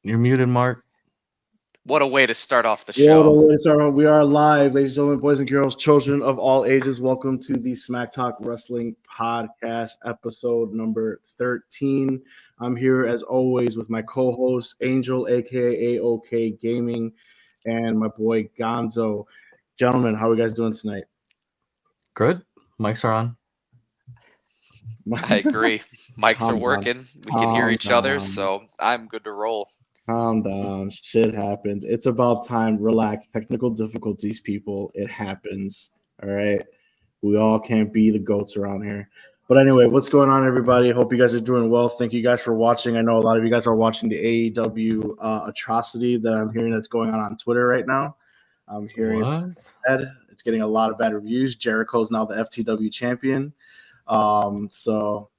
You're muted, Mark. What a way to start off the What a show. way to start. We are live, ladies and gentlemen, boys and girls, children of all ages. Welcome to the Smacktalk Wrestling Podcast, episode number 13. I'm here as always with my co-host Angel, aka AOK Gaming, and my boy Gonzo. Gentlemen, how are you guys doing tonight? Good. Mics are on. I agree. Mics are Calm down. working. We can hear each other, down. so I'm good to roll. Calm down. Shit happens. It's about time. Relax. Technical difficulties, people. It happens. All right. We all can't be the goats around here. But anyway, what's going on, everybody? Hope you guys are doing well. Thank you guys for watching. I know a lot of you guys are watching the AEW atrocity that I'm hearing that's going on Twitter right now. I'm hearing it's getting a lot of bad reviews. Jericho's now the FTW champion. So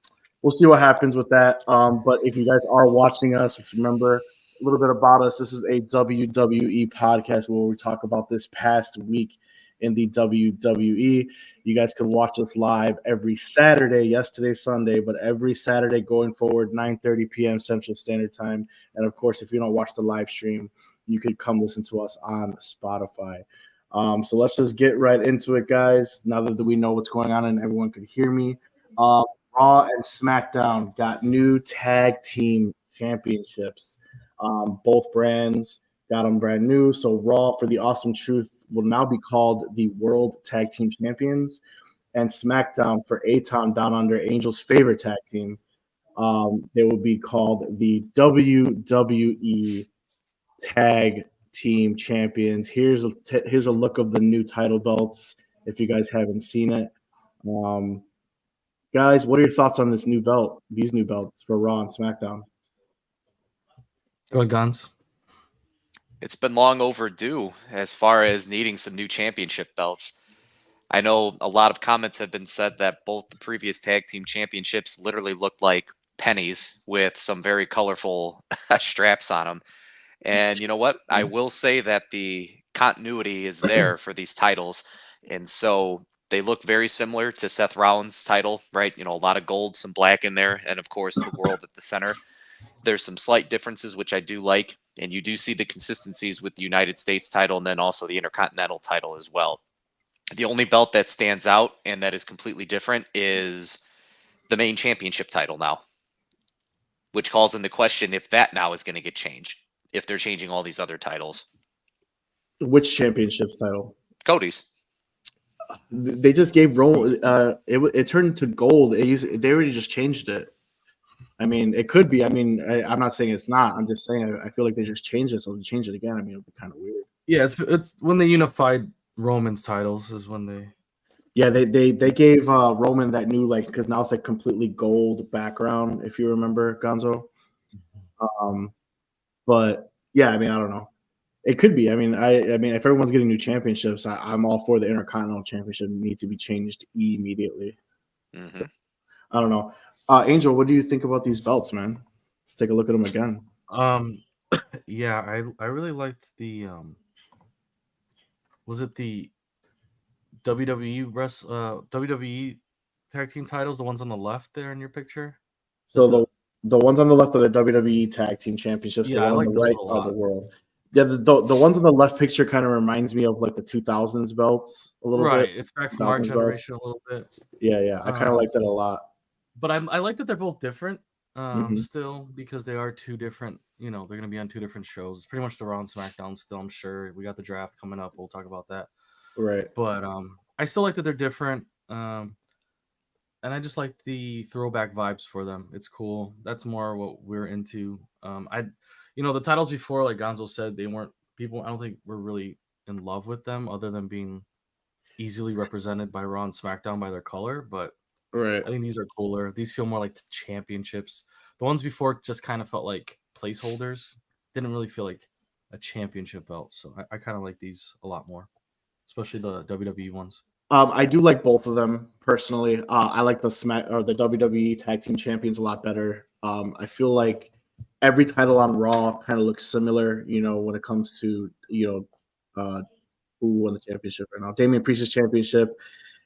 we'll see what happens with that. But if you guys are watching us, remember a little bit about us. This is a WWE podcast where we talk about this past week in the WWE. You guys can watch us live every Saturday, yesterday, Sunday, but every Saturday going forward, 9:30 p.m. Central Standard Time. And of course, if you don't watch the live stream, you could come listen to us on Spotify. So let's just get right into it, guys. Now that we know what's going on and everyone could hear me, Raw and SmackDown got new tag team championships. Both brands got them brand new. So Raw for the Awesome Truth will now be called the World Tag Team Champions, and SmackDown for Aton Down Under, Angel's favorite tag team, they will be called the WWE Tag Team Champions. Here's a look of the new title belts if you guys haven't seen it. Guys, what are your thoughts on these new belts for Raw and SmackDown? Go ahead, Guns. It's been long overdue as far as needing some new championship belts. I know a lot of comments have been said that both the previous tag team championships literally looked like pennies with some very colorful straps on them. And you know what? I will say that the continuity is there for these titles. And so they look very similar to Seth Rollins' title, right? You know, a lot of gold, some black in there, and of course the world at the center. There's some slight differences, which I do like. And you do see the consistencies with the United States title and then also the Intercontinental title as well. The only belt that stands out and that is completely different is the main championship title now, which calls into question if that now is going to get changed, if they're changing all these other titles. Which championships title? Cody's. They just gave Roman. It turned to gold. They already just changed it. I mean, it could be. I mean, I'm not saying it's not. I'm just saying I feel like they just changed it, so to change it again, I mean, it would be kind of weird. Yeah, it's when they unified Roman's titles is when they. Yeah, they gave Roman that new because now it's like completely gold background. If you remember, Gonzo. But yeah, I mean, I don't know. It could be. I mean, I mean, if everyone's getting new championships, I'm all for the Intercontinental Championship need to be changed immediately. Mm-hmm. I don't know. Angel, what do you think about these belts, man? Let's take a look at them again. Yeah, I really liked the was it the WWE tag team titles, the ones on the left there in your picture? So the ones on the left are the WWE Tag Team Championships. Yeah, the one on the right are the World. Yeah, the ones on the left picture kind of reminds me of like the 2000s belts a little bit. Right, it's back from our generation a little bit. Yeah, I kind of like that a lot. But I like that they're both different still, because they are two different, they're going to be on two different shows. It's pretty much the Raw and SmackDown still, I'm sure. We got the draft coming up. We'll talk about that. Right. But I still like that they're different. And I just like the throwback vibes for them. It's cool. That's more what we're into. The titles before, like Gonzo said, they weren't people. I don't think we're really in love with them, other than being easily represented by Raw and SmackDown by their color. But right, I think these are cooler. These feel more like championships. The ones before just kind of felt like placeholders. Didn't really feel like a championship belt. So I kind of like these a lot more, especially the WWE ones. I do like both of them personally. I like the WWE Tag Team Champions a lot better. I feel like every title on Raw kind of looks similar, when it comes to, who won the championship right now. Damian Priest's championship,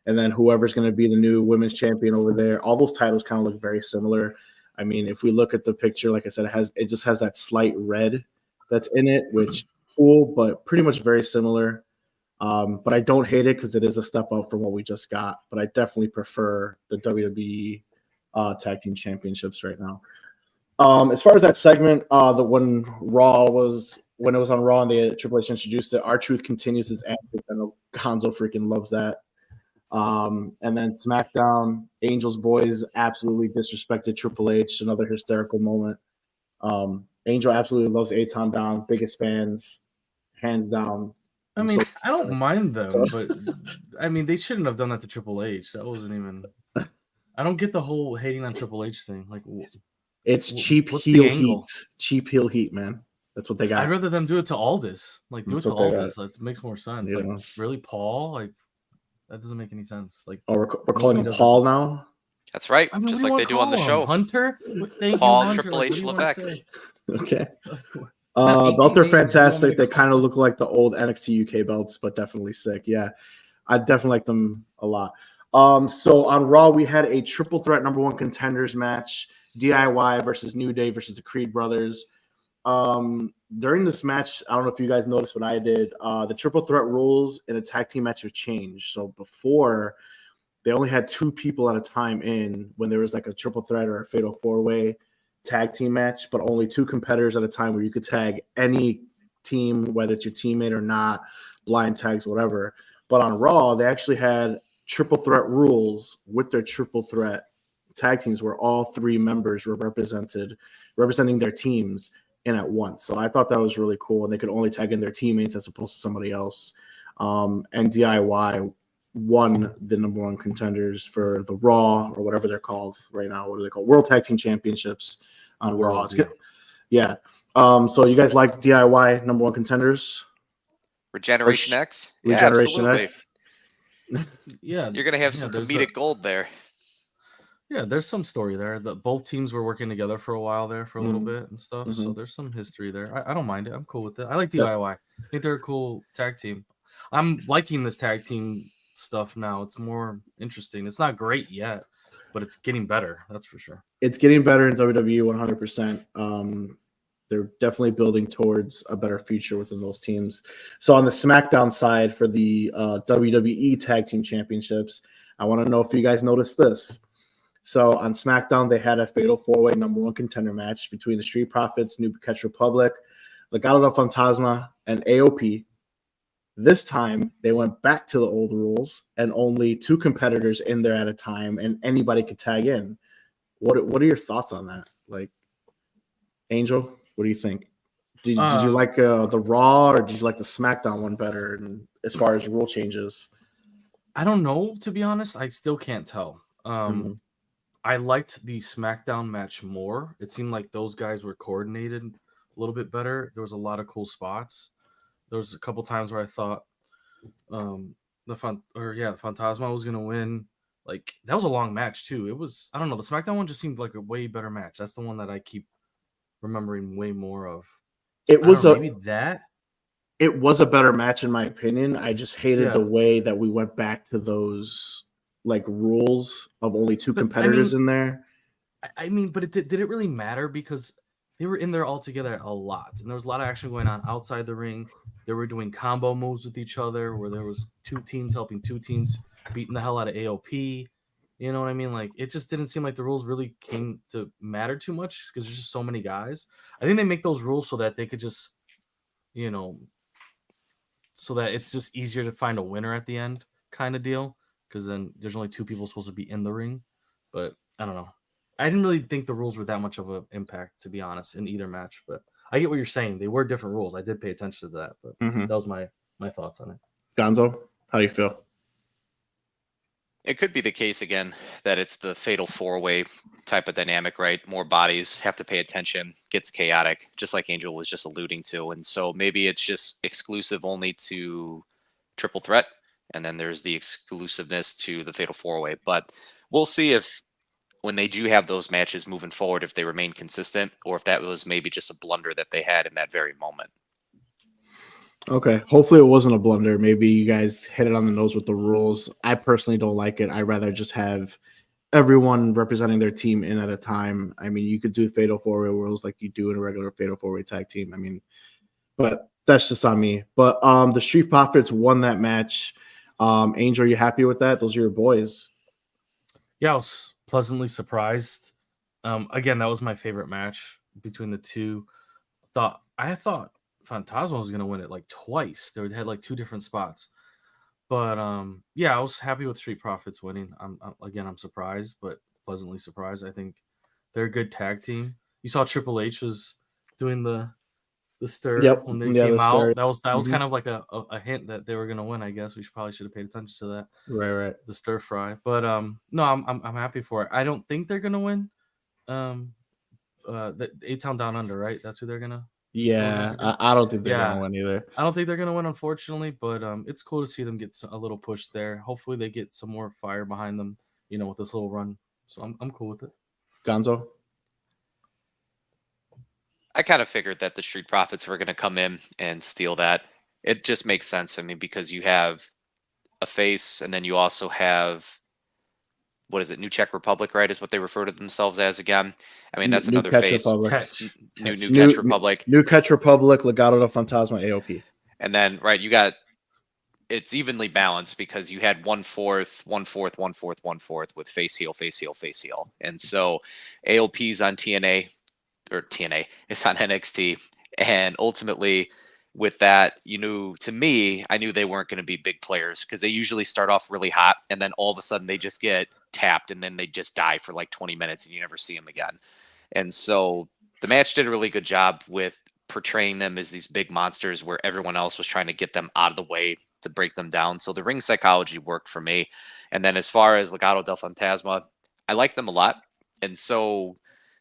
and then whoever's going to be the new women's champion over there. All those titles kind of look very similar. I mean, if we look at the picture, like I said, it just has that slight red that's in it, which cool, but pretty much very similar. But I don't hate it because it is a step up from what we just got. But I definitely prefer the WWE Tag Team Championships right now. As far as that segment, when it was on Raw and the Triple H introduced it, R-Truth continues his antics. I know Gonzo freaking loves that. And then SmackDown, Angel's boys absolutely disrespected Triple H, another hysterical moment. Angel absolutely loves A-Town Down, biggest fans, hands down. I mean, I don't mind them, but I mean, they shouldn't have done that to Triple H. That wasn't even. I don't get the whole hating on Triple H thing. Like, it's cheap heel heat. Cheap heel heat, man. That's what they got. I'd rather them do it to Aldis. Like, do it to Aldis. That makes more sense. Like, really, Paul? Like, that doesn't make any sense. Like, we're calling him Paul now. That's right. I mean, just like they do on the show. Hunter. Paul and Triple H Levesque. Okay. Belts are fantastic. They kind of look like the old NXT UK belts, but definitely sick. Yeah, I definitely like them a lot. So on Raw, we had a triple threat number one contenders match: DIY versus New Day versus the Creed brothers. During this match, I don't know if you guys noticed what I did. The triple threat rules in a tag team match have changed. So before, they only had 2 people at a time in when there was like a triple threat or a fatal 4-way tag team match, but only 2 competitors at a time where you could tag any team, whether it's your teammate or not, blind tags, whatever. But on Raw, they actually had triple threat rules with their triple threat tag teams where all 3 members were representing their teams in at once. So I thought that was really cool. And they could only tag in their teammates as opposed to somebody else. And DIY won the number one contenders for the Raw or whatever they're called right now. What are they called? World Tag Team Championships on Raw. It's good. Yeah. So you guys like DIY number one contenders? Regeneration X? Regeneration X. Yeah. You're going to have some comedic gold there. Yeah, there's some story there. Both teams were working together for a while there for a little bit and stuff. Mm-hmm. So there's some history there. I don't mind it. I'm cool with it. I like DIY. I think they're a cool tag team. I'm liking this tag team stuff now. It's more interesting. It's not great yet, but it's getting better. That's for sure. It's getting better in WWE 100%. They're definitely building towards a better future within those teams. So on the SmackDown side for the WWE Tag Team Championships, I want to know if you guys noticed this. So on SmackDown, they had a fatal 4-way number one contender match between the Street Profits, New Catch Republic, Legado del Fantasma, and AOP. This time, they went back to the old rules and only 2 competitors in there at a time, and anybody could tag in. What are your thoughts on that? Like, Angel, what do you think? Did you like the Raw or did you like the SmackDown one better? And as far as rule changes, I don't know. To be honest, I still can't tell. I liked the SmackDown match more. It seemed like those guys were coordinated a little bit better. There was a lot of cool spots. There was a couple times where I thought the Fantasma was gonna win. Like, that was a long match too. It was, I don't know, the SmackDown one just seemed like a way better match. That's the one that I keep remembering way more of. So it was it was a better match in my opinion. I just hated the way that we went back to those like rules of only 2 competitors in there. I mean, but did it really matter? Because they were in there all together a lot, and there was a lot of action going on outside the ring. They were doing combo moves with each other, where there was 2 teams helping 2 teams, beating the hell out of AOP. You know what I mean? Like, it just didn't seem like the rules really came to matter too much because there's just so many guys. I think they make those rules so that they could just, so that it's just easier to find a winner at the end, kind of deal. Because then there's only 2 people supposed to be in the ring. But I don't know. I didn't really think the rules were that much of an impact, to be honest, in either match. But I get what you're saying. They were different rules. I did pay attention to that. But that was my thoughts on it. Gonzo, how do you feel? It could be the case, again, that it's the fatal 4-way type of dynamic, right? More bodies have to pay attention, gets chaotic, just like Angel was just alluding to. And so maybe it's just exclusive only to triple threat. And then there's the exclusiveness to the fatal 4-way. But we'll see if when they do have those matches moving forward, if they remain consistent or if that was maybe just a blunder that they had in that very moment. Okay. Hopefully it wasn't a blunder. Maybe you guys hit it on the nose with the rules. I personally don't like it. I'd rather just have everyone representing their team in at a time. I mean, you could do fatal 4-way rules like you do in a regular fatal 4-way tag team. I mean, but that's just on me. But the Street Profits won that match. Angel, are you happy with that? Those are your boys. Yeah, I was pleasantly surprised. Again, that was my favorite match between the two. I thought Phantasma was gonna win it like twice. They had like two different spots. But yeah, I was happy with Street Profits winning. I'm surprised, but pleasantly surprised. I think they're a good tag team. You saw Triple H was doing the stir Yep. when they Yeah, came the out. start. That was Mhm. kind of like a hint that they were gonna win. I guess we probably should have paid attention to that, Right. the stir fry. But no, I'm happy for it. I don't think they're gonna win. Um, the A Town Down Under, right? That's who they're gonna go Yeah, against. I don't think they're gonna Yeah, win either. I don't think they're gonna win, unfortunately, but it's cool to see them get a little push there. Hopefully, they get some more fire behind them, with this little run. So I'm cool with it. Gonzo. I kind of figured that the Street Profits were going to come in and steal that. It just makes sense. I mean, because you have a face, and then you also have, what is it, New Czech Republic, right? Is what they refer to themselves as again. I mean, that's New another Catch face. Republic. New Catch. Catch Republic. New Catch Republic, Legado de Fantasma, AOP. And then, right, you got, it's evenly balanced because you had 1/4, 1/4, 1/4, 1/4 with face heel, face heel, face heel. And so AOP's on TNA, or TNA, it's on NXT. And ultimately, with that, I knew they weren't going to be big players because they usually start off really hot and then all of a sudden they just get tapped and then they just die for like 20 minutes and you never see them again. And so the match did a really good job with portraying them as these big monsters where everyone else was trying to get them out of the way to break them down. So the ring psychology worked for me. And then as far as Legado del Fantasma, I like them a lot. And so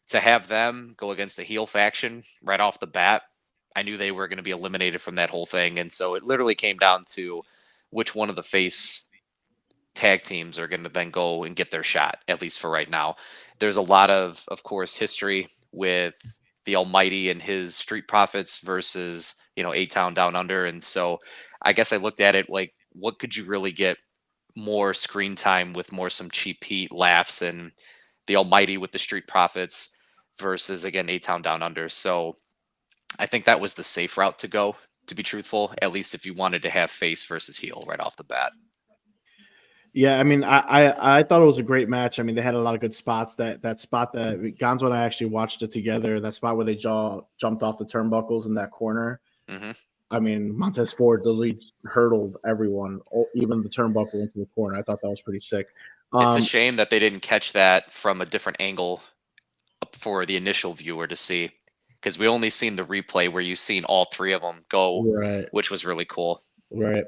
to have them go against the heel faction right off the bat, I knew they were going to be eliminated from that whole thing. And so it literally came down to which one of the face tag teams are going to then go and get their shot, at least for right now. There's a lot of course, history with the Almighty and his Street Profits versus, A Town Down Under. And so I guess I looked at it like, what could you really get more screen time with more some cheap heat laughs and the Almighty with the Street Profits versus, again, A Town Down Under. So I think that was the safe route to go, to be truthful, at least if you wanted to have face versus heel right off the bat. Yeah, I mean, I thought it was a great match. I mean, they had a lot of good spots. That spot that Gonzo and I actually watched it together. That spot where they jumped off the turnbuckles in that corner. Mm-hmm. I mean, Montez Ford literally hurdled everyone, even the turnbuckle into the corner. I thought that was pretty sick. It's a shame that they didn't catch that from a different angle for the initial viewer to see, because we only seen the replay where you've seen all three of them go, Right. which was really cool. Right.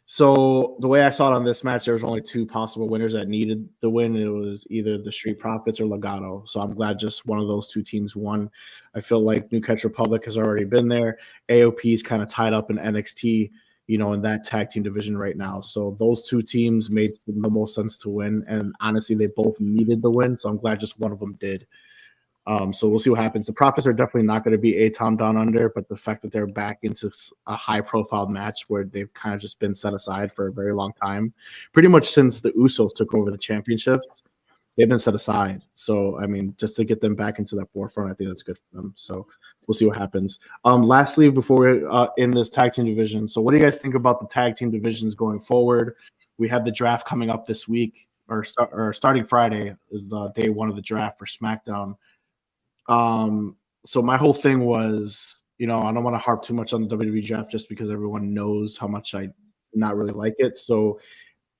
So the way I saw it on this match, there was only two possible winners that needed the win. It was either the Street Profits or Legado. So I'm glad just one of those two teams won. I feel like New Catch Republic has already been there. AOP is kind of tied up in NXT, in that tag team division right now. So those two teams made the most sense to win. And honestly, they both needed the win. So I'm glad just one of them did. So we'll see what happens. The Profits are definitely not going to be A Town Down Under, but the fact that they're back into a high-profile match where they've kind of just been set aside for a very long time, pretty much since the Usos took over the championships, they've been set aside. So, I mean, just to get them back into that forefront, I think that's good for them. So we'll see what happens. Lastly, before we in this tag team division, so what do you guys think about the tag team divisions going forward? We have the draft coming up this week, or starting Friday is the day one of the draft for SmackDown. So my whole thing was, I don't want to harp too much on the WWE draft just because everyone knows how much I not really like it. So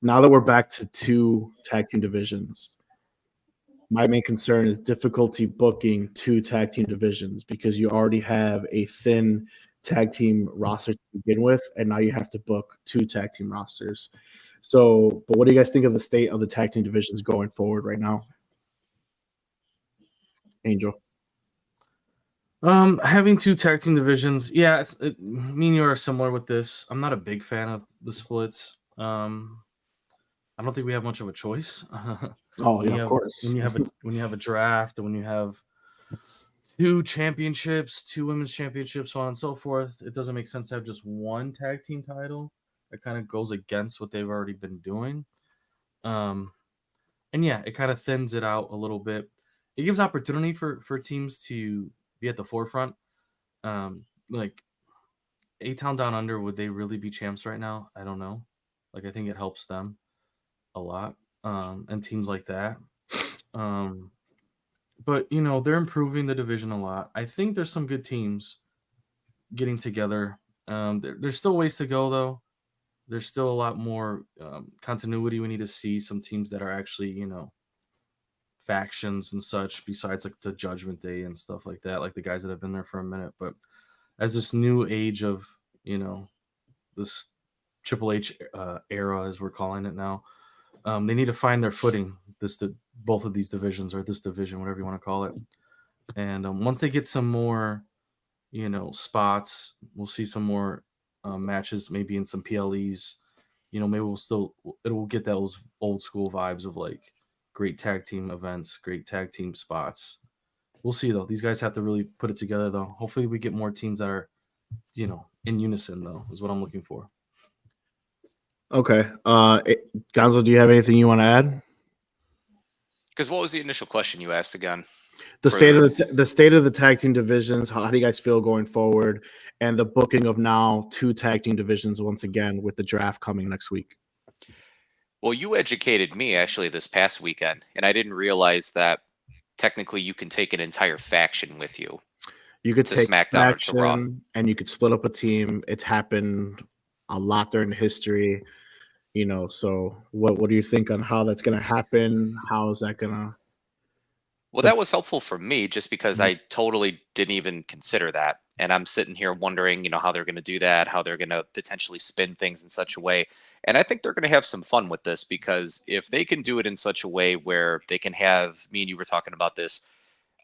now that we're back to two tag team divisions, my main concern is difficulty booking two tag team divisions because you already have a thin tag team roster to begin with, and now you have to book two tag team rosters. So, but what do you guys think of the state of the tag team divisions going forward right now? Angel. Having two tag team divisions, yeah, me and you are similar with this. I'm not a big fan of the splits. I don't think we have much of a choice. Oh when yeah, you of have course. when you have a draft and when you have two championships, two women's championships, so on and so forth, it doesn't make sense to have just one tag team title. It kind of goes against what they've already been doing. And yeah, it kind of thins it out a little bit. It gives opportunity for teams to be at the forefront. like A-Town Down Under, would they really be champs right now? I don't know. Like, I think it helps them a lot, and teams like that. Um, but they're improving the division a lot. I think there's some good teams getting together. There's still ways to go though. There's still a lot more continuity we need to see. Some teams that are actually factions and such, besides like the Judgment Day and stuff like that, like the guys that have been there for a minute. But as this new age of this Triple H era, as we're calling it now, they need to find their footing. Both of these divisions, or this division, whatever you want to call it. And once they get some more, spots, we'll see some more matches, maybe in some PLEs. Maybe it will get those old school vibes of like great tag team events, great tag team spots. We'll see though. These guys have to really put it together though. Hopefully we get more teams that are, in unison though, is what I'm looking for. Okay. Gonzo, do you have anything you want to add? Because what was the initial question you asked again? The state of the state of the tag team divisions. How do you guys feel going forward, and the booking of now 2 tag team divisions once again with the draft coming next week? Well, you educated me actually this past weekend, and I didn't realize that technically you can take an entire faction with you. You could take SmackDown or to Raw, and you could split up a team. It's happened a lot during history, So what do you think on how that's going to happen? How is that going to? Well, that was helpful for me just because I totally didn't even consider that. And I'm sitting here wondering, how they're going to do that, how they're going to potentially spin things in such a way. And I think they're going to have some fun with this, because if they can do it in such a way where they can have, me and you were talking about this,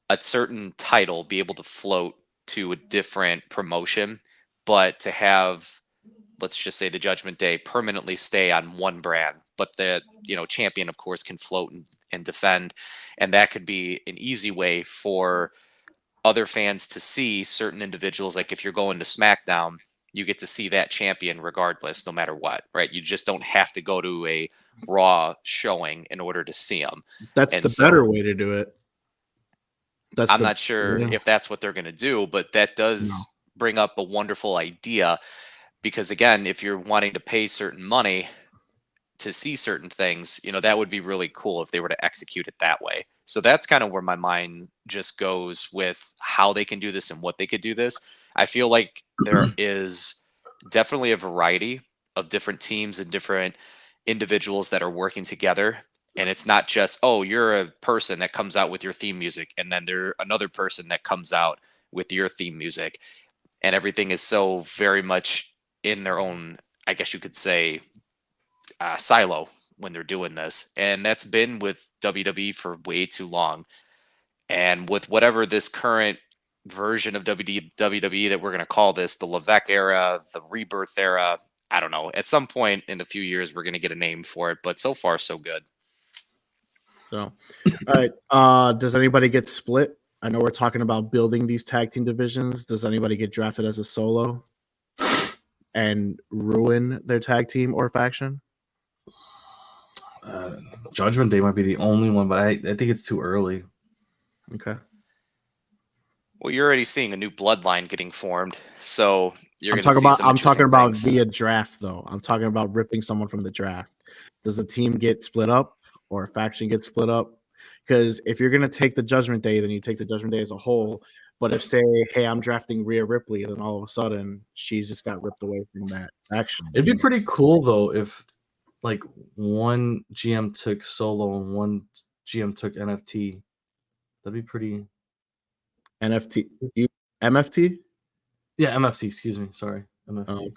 a certain title be able to float to a different promotion, but to have, let's just say, the Judgment Day permanently stay on one brand, but the champion of course can float and defend, and that could be an easy way for other fans to see certain individuals. Like if you're going to SmackDown, you get to see that champion regardless, no matter what, right? You just don't have to go to a Raw showing in order to see them. That's the better way to do it. I'm not sure if that's what they're going to do, but that does bring up a wonderful idea. Because again, if you're wanting to pay certain money to see certain things, that would be really cool if they were to execute it that way. So that's kind of where my mind just goes with how they can do this and what they could do this. I feel like there is definitely a variety of different teams and different individuals that are working together. And it's not just, oh, you're a person that comes out with your theme music, and then there's another person that comes out with your theme music. And everything is so very much in their own, I guess you could say, silo when they're doing this. And that's been with WWE for way too long. And with whatever this current version of WWE that we're going to call this, the Levesque era, the Rebirth era, I don't know. At some point in a few years, we're going to get a name for it. But so far, so good. So, all right. Does anybody get split? I know we're talking about building these tag team divisions. Does anybody get drafted as a solo and ruin their tag team or faction? Judgment Day might be the only one, but I think it's too early. Okay. Well, you're already seeing a new bloodline getting formed, so you're going to see some I'm talking about things. via draft, though. I'm talking about ripping someone from the draft. Does a team get split up or a faction get split up? Because if you're going to take the Judgment Day, then you take the Judgment Day as a whole. But if, say, hey, I'm drafting Rhea Ripley, then all of a sudden she's just got ripped away from that faction. It'd be pretty cool, though, if like one GM took solo and one GM took NFT. That'd be pretty. NFT? MFT? Yeah, MFT. Excuse me. Sorry. MFT.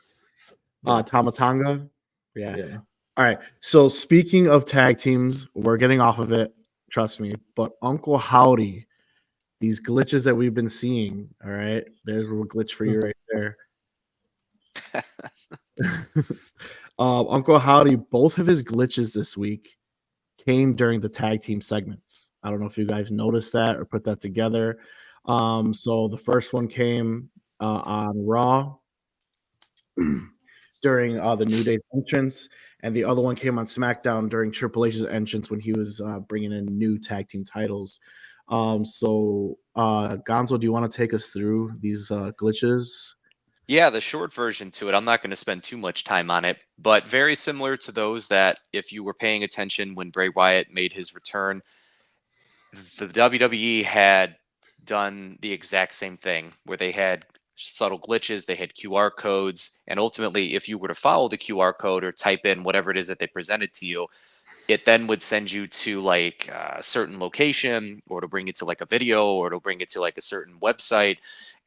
Tamatanga? Yeah. All right. So speaking of tag teams, we're getting off of it. Trust me. But Uncle Howdy, these glitches that we've been seeing, all right? There's a little glitch for you right there. Uncle Howdy, both of his glitches this week came during the tag team segments. I don't know if you guys noticed that or put that together. So the first one came on Raw during the New Day's entrance, and the other one came on SmackDown during Triple H's entrance when he was bringing in new tag team titles. So Gonzo, do you want to take us through these glitches? Yeah, the short version to it, I'm not going to spend too much time on it, but very similar to those that if you were paying attention when Bray Wyatt made his return, the WWE had done the exact same thing where they had subtle glitches, they had QR codes, and ultimately, if you were to follow the QR code or type in whatever it is that they presented to you, it then would send you to like a certain location, or to bring it to like a video, or to bring it to like a certain website.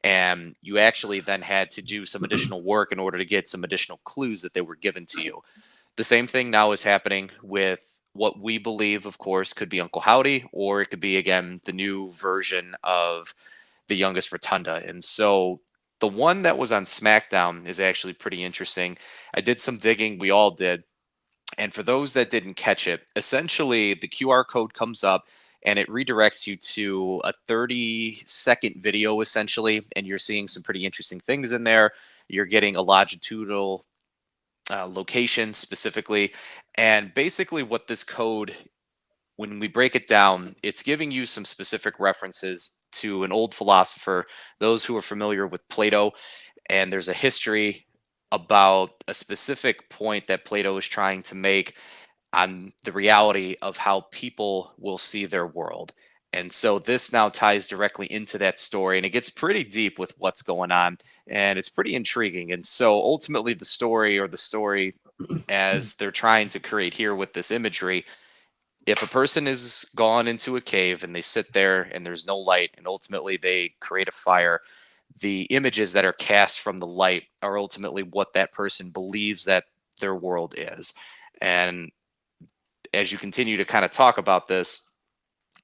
And you actually then had to do some additional work in order to get some additional clues that they were given to you. The same thing now is happening with what we believe, of course, could be Uncle Howdy, or it could be, again, the new version of the youngest Rotunda. And so the one that was on SmackDown is actually pretty interesting. I did some digging, we all did. And for those that didn't catch it, essentially the QR code comes up and it redirects you to a 30-second video, essentially. And you're seeing some pretty interesting things in there. You're getting a longitudinal location specifically. And basically, what this code, when we break it down, it's giving you some specific references to an old philosopher, those who are familiar with Plato. And there's a history about a specific point that Plato is trying to make on the reality of how people will see their world. And so this now ties directly into that story, and it gets pretty deep with what's going on, and it's pretty intriguing. And so ultimately, the story, or the story as they're trying to create here with this imagery, if a person is gone into a cave and they sit there and there's no light, and ultimately they create a fire, the images that are cast from the light are ultimately what that person believes that their world is. And as you continue to kind of talk about this,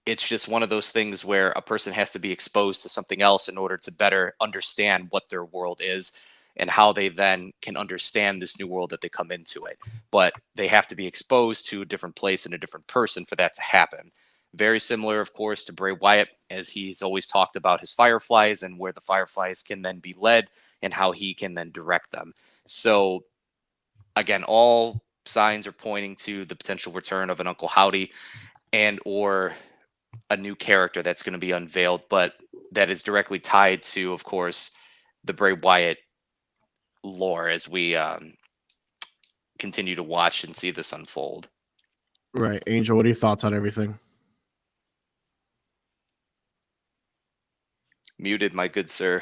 it's just one of those things where a person has to be exposed to something else in order to better understand what their world is, and how they then can understand this new world that they come into it. But they have to be exposed to a different place and a different person for that to happen. Very similar, of course, to Bray Wyatt, as he's always talked about his fireflies and where the fireflies can then be led and how he can then direct them. So again, all signs are pointing to the potential return of an Uncle Howdy, and or a new character that's going to be unveiled, but that is directly tied to, of course, the Bray Wyatt lore as we continue to watch and see this unfold. Right, Angel, what are your thoughts on everything? Muted, my good sir.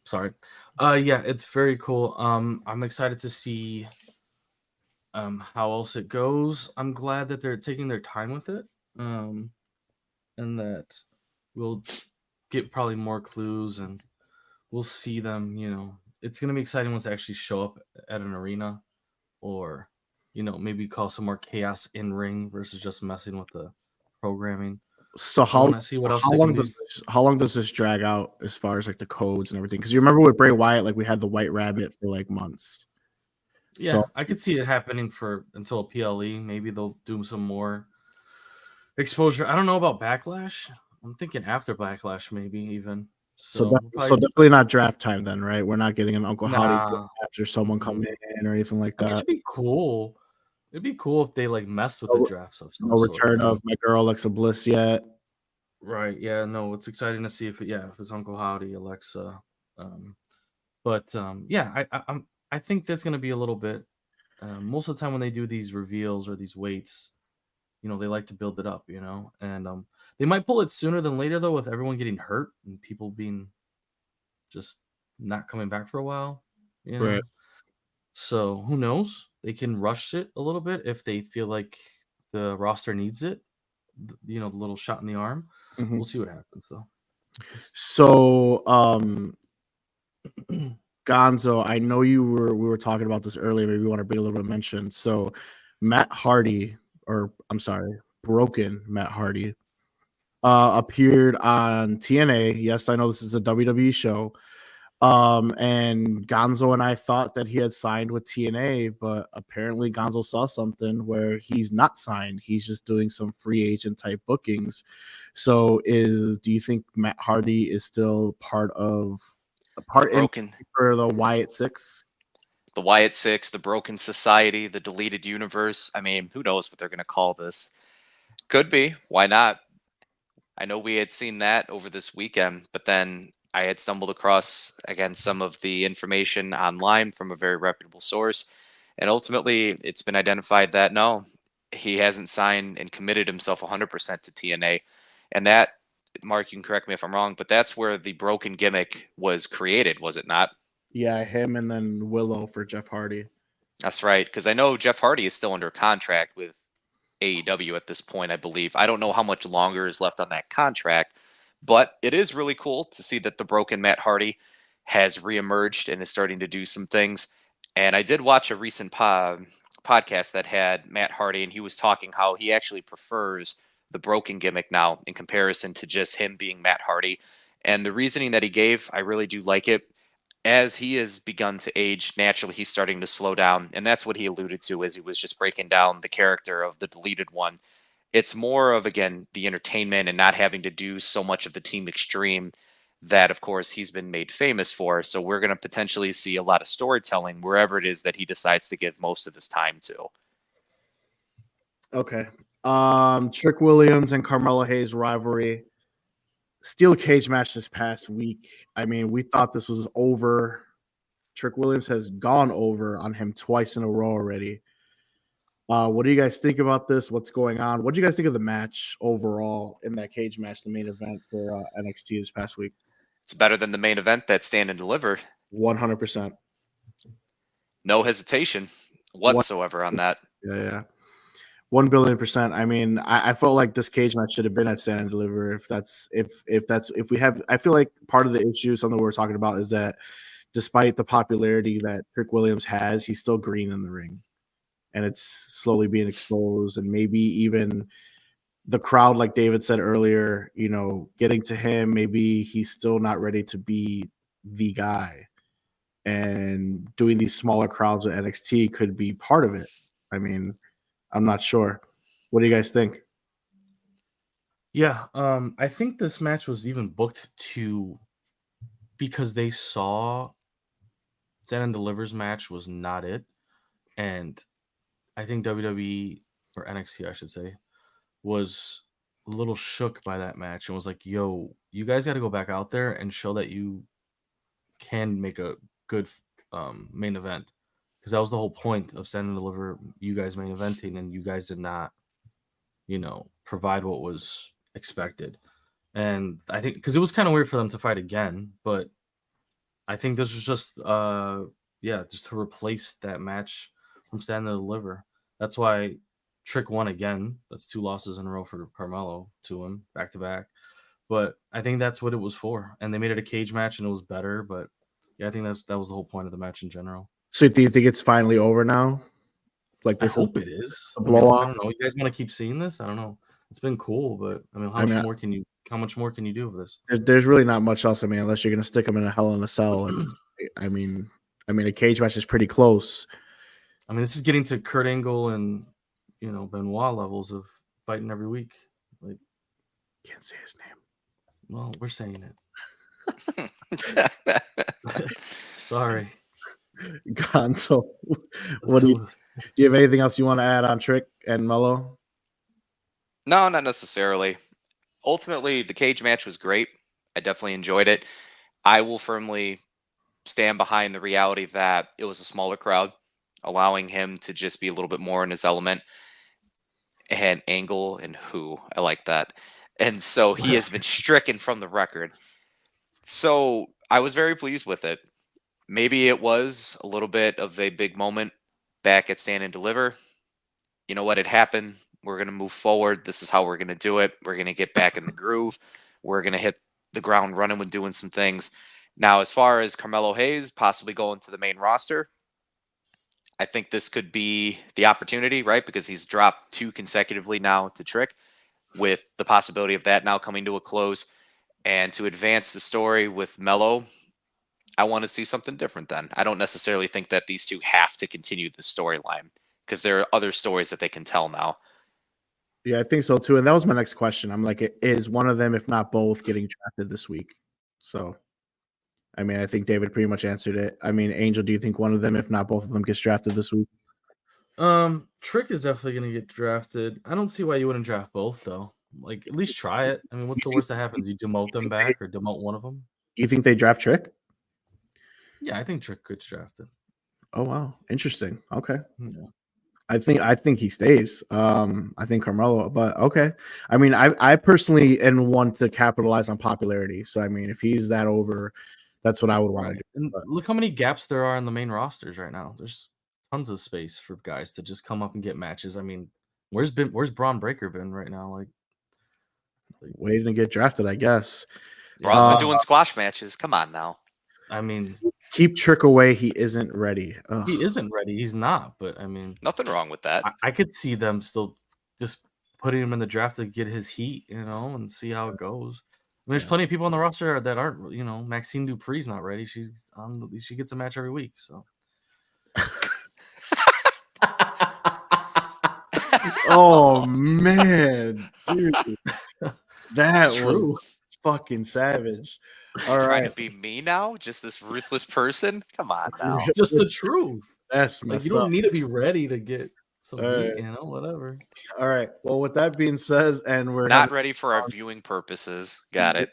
Sorry. Yeah, it's very cool. I'm excited to see how else it goes. I'm glad that they're taking their time with it. And that we'll get probably more clues, and we'll see them, It's gonna be exciting once they actually show up at an arena, or maybe cause some more chaos in ring versus just messing with the programming. So I want to see what else they can do. how long does this drag out as far as like the codes and everything? Because you remember with Bray Wyatt, like we had the White Rabbit for like months. Yeah, So I could see it happening until a PLE. Maybe they'll do some more exposure. I don't know about Backlash. I'm thinking after Backlash, maybe even. So we'll so probably, definitely not draft time then, right? We're not getting an Uncle Howdy nah. after someone coming in or anything like I mean, that. it'd be cool. It'd be cool if they like messed with the No, drafts of some no sort. return of my girl Alexa Bliss yet. Right. Yeah. No. It's exciting to see if it's Uncle Howdy, Alexa. Um, but yeah, I think that's gonna be a little bit. Most of the time when they do these reveals or these waits, they like to build it up, and they might pull it sooner than later though, with everyone getting hurt and people being just not coming back for a while, you Right. know. So who knows? They can rush it a little bit if they feel like the roster needs it. The little shot in the arm. Mhm. We'll see what happens though. So Gonzo, I know we were talking about this earlier. Maybe you want to bring a little bit of mention. So Matt Hardy, or I'm sorry, Broken Matt Hardy, appeared on TNA. Yes, I know this is a WWE show. And Gonzo and I thought that he had signed with TNA, but apparently Gonzo saw something where he's not signed. He's just doing some free agent type bookings. So do you think Matt Hardy is still part The in broken, for the Wyatt Six? the Wyatt Six, the Broken Society, the Deleted Universe. I mean, who knows what they're going to call this? Could be. Why not? I know we had seen that over this weekend, but then I had stumbled across again some of the information online from a very reputable source, and ultimately it's been identified that no, he hasn't signed and committed himself 100% to TNA, and that, Mark, you can correct me if I'm wrong, but that's where the broken gimmick was created, was it not? Yeah, him and then Willow for Jeff Hardy. That's right, because I know Jeff Hardy is still under contract with AEW at this point, I believe. I don't know how much longer is left on that contract, but it is really cool to see that the broken Matt Hardy has reemerged and is starting to do some things. And I did watch a recent podcast that had Matt Hardy, and he was talking how he actually prefers the broken gimmick now in comparison to just him being Matt Hardy. And the reasoning that he gave, I really do like it. As he has begun to age, naturally he's starting to slow down, and that's what he alluded to as he was just breaking down the character of the deleted one. It's more of, again, the entertainment and not having to do so much of the team extreme that, of course, he's been made famous for. So we're going to potentially see a lot of storytelling wherever it is that he decides to give most of his time to. Okay. Trick Williams and Carmelo Hayes rivalry. Steel cage match this past week. I mean, we thought this was over. Trick Williams has gone over on him twice in a row already. What do you guys think about this? What's going on? What do you guys think of the match overall in that cage match, the main event for NXT this past week? It's better than the main event that Stand and Deliver. 100%. No hesitation whatsoever on that. Yeah. 1,000,000,000%. I mean, I felt like this cage match should have been at Stand and Deliver. If we have, I feel like part of the issue, something we're talking about, is that despite the popularity that Trick Williams has, he's still green in the ring, and it's slowly being exposed. And maybe even the crowd, like David said earlier, getting to him, maybe he's still not ready to be the guy. And doing these smaller crowds at NXT could be part of it. I mean, I'm not sure. What do you guys think? Yeah, I think this match was even booked because they saw Zen and Delivers match was not it, and I think WWE or NXT, I should say, was a little shook by that match and was like, "Yo, you guys got to go back out there and show that you can make a good main event." Because that was the whole point of Stand and Deliver, you guys main eventing, and you guys did not, provide what was expected. And I think because it was kind of weird for them to fight again, but I think this was just just to replace that match from Stand and Deliver. That's why Trick won again. That's 2 losses in a row for Carmelo to him back to back. But I think that's what it was for. And they made it a cage match and it was better, but yeah, I think that was the whole point of the match in general. So do you think it's finally over now? Like this I hope it is. a I blow off? don't know. You guys want to keep seeing this? I don't know. It's been cool, but I mean, how much more can you do with this? There's really not much else. I mean, unless you're gonna stick them in a Hell in a Cell. I mean, a cage match is pretty close. I mean, this is getting to Kurt Angle and Benoit levels of fighting every week. Like, Can't say his name. Well, we're saying it. Sorry. Gonzo, do you have anything else you want to add on Trick and Mello? No, not necessarily. Ultimately, the cage match was great. I definitely enjoyed it. I will firmly stand behind the reality that it was a smaller crowd, allowing him to just be a little bit more in his element. And Angle and who I like that. And so he has been stricken from the record. So I was very pleased with it. Maybe it was a little bit of a big moment back at Stand and Deliver. You know what had happened? We're going to move forward. This is how we're going to do it. We're going to get back in the groove. We're going to hit the ground running with doing some things. Now, as far as Carmelo Hayes possibly going to the main roster, I think this could be the opportunity, right? Because he's dropped 2 consecutively now to Trick, with the possibility of that now coming to a close. And to advance the story with Melo, I want to see something different then. I don't necessarily think that these two have to continue the storyline because there are other stories that they can tell now. Yeah, I think so too. And that was my next question. I'm like, is one of them, if not both, getting drafted this week? So, I mean, I think David pretty much answered it. I mean, Angel, do you think one of them, if not both of them, gets drafted this week? Trick is definitely gonna get drafted. I don't see why you wouldn't draft both though. Like at least try it. I mean, what's You the think, worst that happens? You demote them back or demote one of them? you think they draft Trick? Yeah, I think Trick gets drafted. Oh wow, interesting. Okay. Yeah. I think he stays. I think Carmelo, but okay. I mean, I personally and want to capitalize on popularity. So I mean, if he's that over, that's what I would want to Right. do. And But look how many gaps there are in the main rosters right now. There's tons of space for guys to just come up and get matches. I mean, where's Braun Breaker been right now? Like waiting to get drafted, I guess. Braun's been yeah. doing squash matches. Come on now. I mean, Keep Trick away. He isn't ready. Ugh. he isn't ready. He's not, but I mean, Nothing wrong with that. I could see them still just putting him in the draft to get his heat, and see how it goes. I mean, there's plenty of people on the roster that aren't, Maxine Dupree's not ready. She gets a match every week. So Oh man, dude, that it's was true. fucking savage. All Trying to right, be me now? Just this ruthless person? Come on now. It's just the truth. that's Like you messed up. don't need to be ready to get some All heat, right, whatever. all right. Well, with that being said, and we're Not having ready for our viewing purposes. Got it.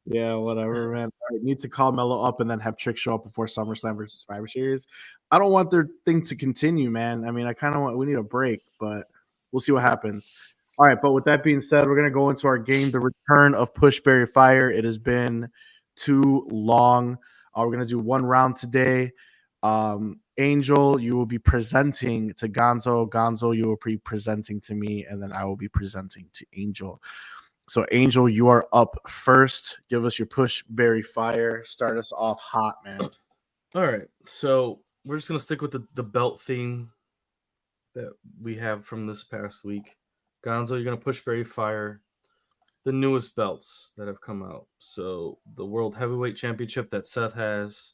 yeah, whatever, man. I need to call Mello up and then have Trick show up before SummerSlam versus Survivor Series. I don't want their thing to continue, man. I mean, I kind of want we need a break, but we'll see what happens. All right, but with that being said, we're gonna go into our game, the return of Pushberry Fire. It has been too long. We're gonna do one round today. Angel, you will be presenting to Gonzo. Gonzo, you will be presenting to me, and then I will be presenting to Angel. So, Angel, you are up first. Give us your push, berry fire. Start us off hot, man. All right, so we're just gonna stick with the belt theme that we have from this past week. Gonzo, you're gonna push Berry Fire the newest belts that have come out. So the World Heavyweight Championship that Seth has,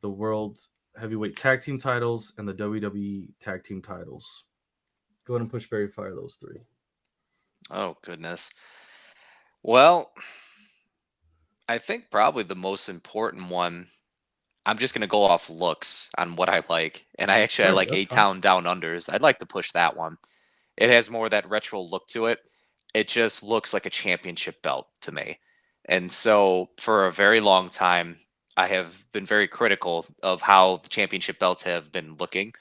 the World Heavyweight Tag Team titles, and the WWE Tag Team titles. Go ahead and push Berry Fire those three. Oh, goodness. Well, I think probably the most important one, I'm just going to go off looks on what I like. And I All right, like that's A fine. Town Down Unders. I'd like to push that one. It has more of that retro look to it. It just looks like a championship belt to me. And so for a very long time, I have been very critical of how the championship belts have been looking.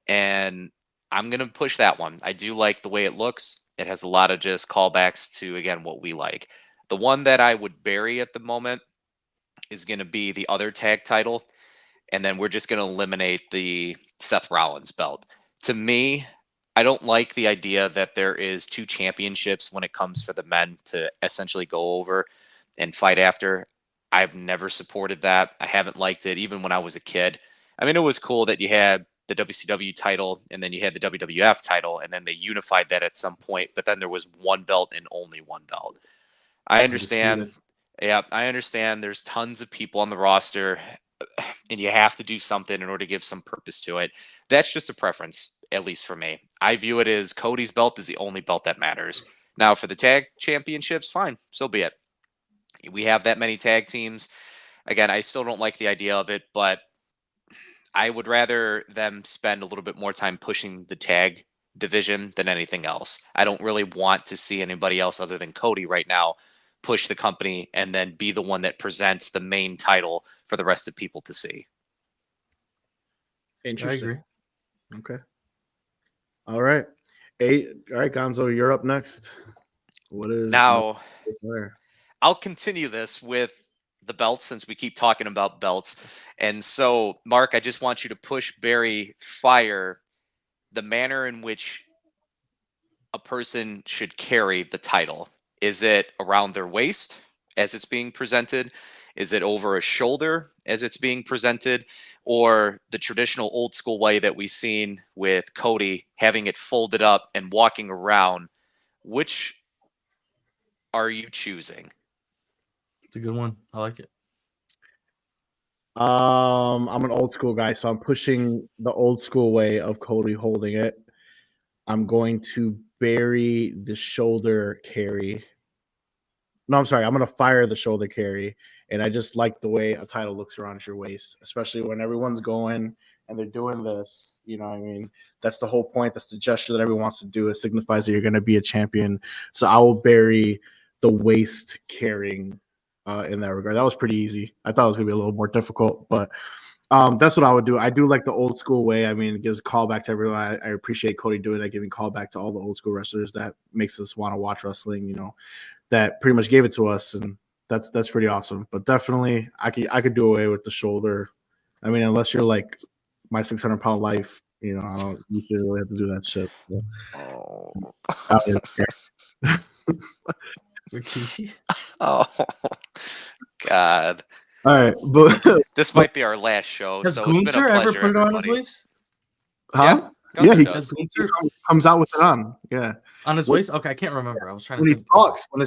And I'm going to push that one. I do like the way it looks. It has a lot of just callbacks to, again, what we like. The one that I would bury at the moment is going to be the other tag title. And then we're just going to eliminate the Seth Rollins belt. To me, I don't like the idea that there is two championships when it comes for the men to essentially go over and fight after. I've never supported that. I haven't liked it even when I was a kid. I mean, it was cool that you had the WCW title and then you had the WWF title and then they unified that at some point, but then there was one belt and only one belt. I understand. Undisputed. Yeah, I understand there's tons of people on the roster and you have to do something in order to give some purpose to it. That's just a preference, at least for me. I view it as Cody's belt is the only belt that matters. Now, for the tag championships, fine, so be it. We have that many tag teams. Again, I still don't like the idea of it, but I would rather them spend a little bit more time pushing the tag division than anything else. I don't really want to see anybody else other than Cody right now push the company and then be the one that presents the main title for the rest of people to see. I Interesting. agree. Okay. All right. All right, Gonzo, you're up next. What is Now, where? I'll continue this with the belts since we keep talking about belts. And so, Mark, I just want you to push Barry Fire the manner in which a person should carry the title. Is it around their waist as it's being presented? Is it over a shoulder as it's being presented? Or the traditional old school way that we've seen with Cody having it folded up and walking around? Which are you choosing? It's a good one. I like it. I'm an old school guy, so I'm pushing the old school way of Cody holding it. I'm going to bury the shoulder carry. No, I'm sorry. I'm going to fire the shoulder carry. And I just like the way a title looks around your waist, especially when everyone's going and they're doing this, you know what I mean? That's the whole point. That's the gesture that everyone wants to do. It signifies that you're going to be a champion. So I will bury the waist carrying in that regard. That was pretty easy. I thought it was going to be a little more difficult, but that's what I would do. I do like the old school way. I mean, it gives a callback to everyone. I appreciate Cody doing that, giving callback to all the old school wrestlers that makes us want to watch wrestling, you know, that pretty much gave it to us. And that's pretty awesome. But definitely I could do away with the shoulder. I mean, unless you're like my 600-pound life, you know, I don't you should really have to do that shit. So, Oh. I don't really care. Rikishi. Oh, God. All right, but This might be our last show, Has so it's been a Gunther ever pleasure, put it on his everybody. waist? huh? Gunther Yeah, he does. Has Gunther comes out with it on. Yeah, on his waist? Okay, I can't remember. I was trying to when he think. talks, when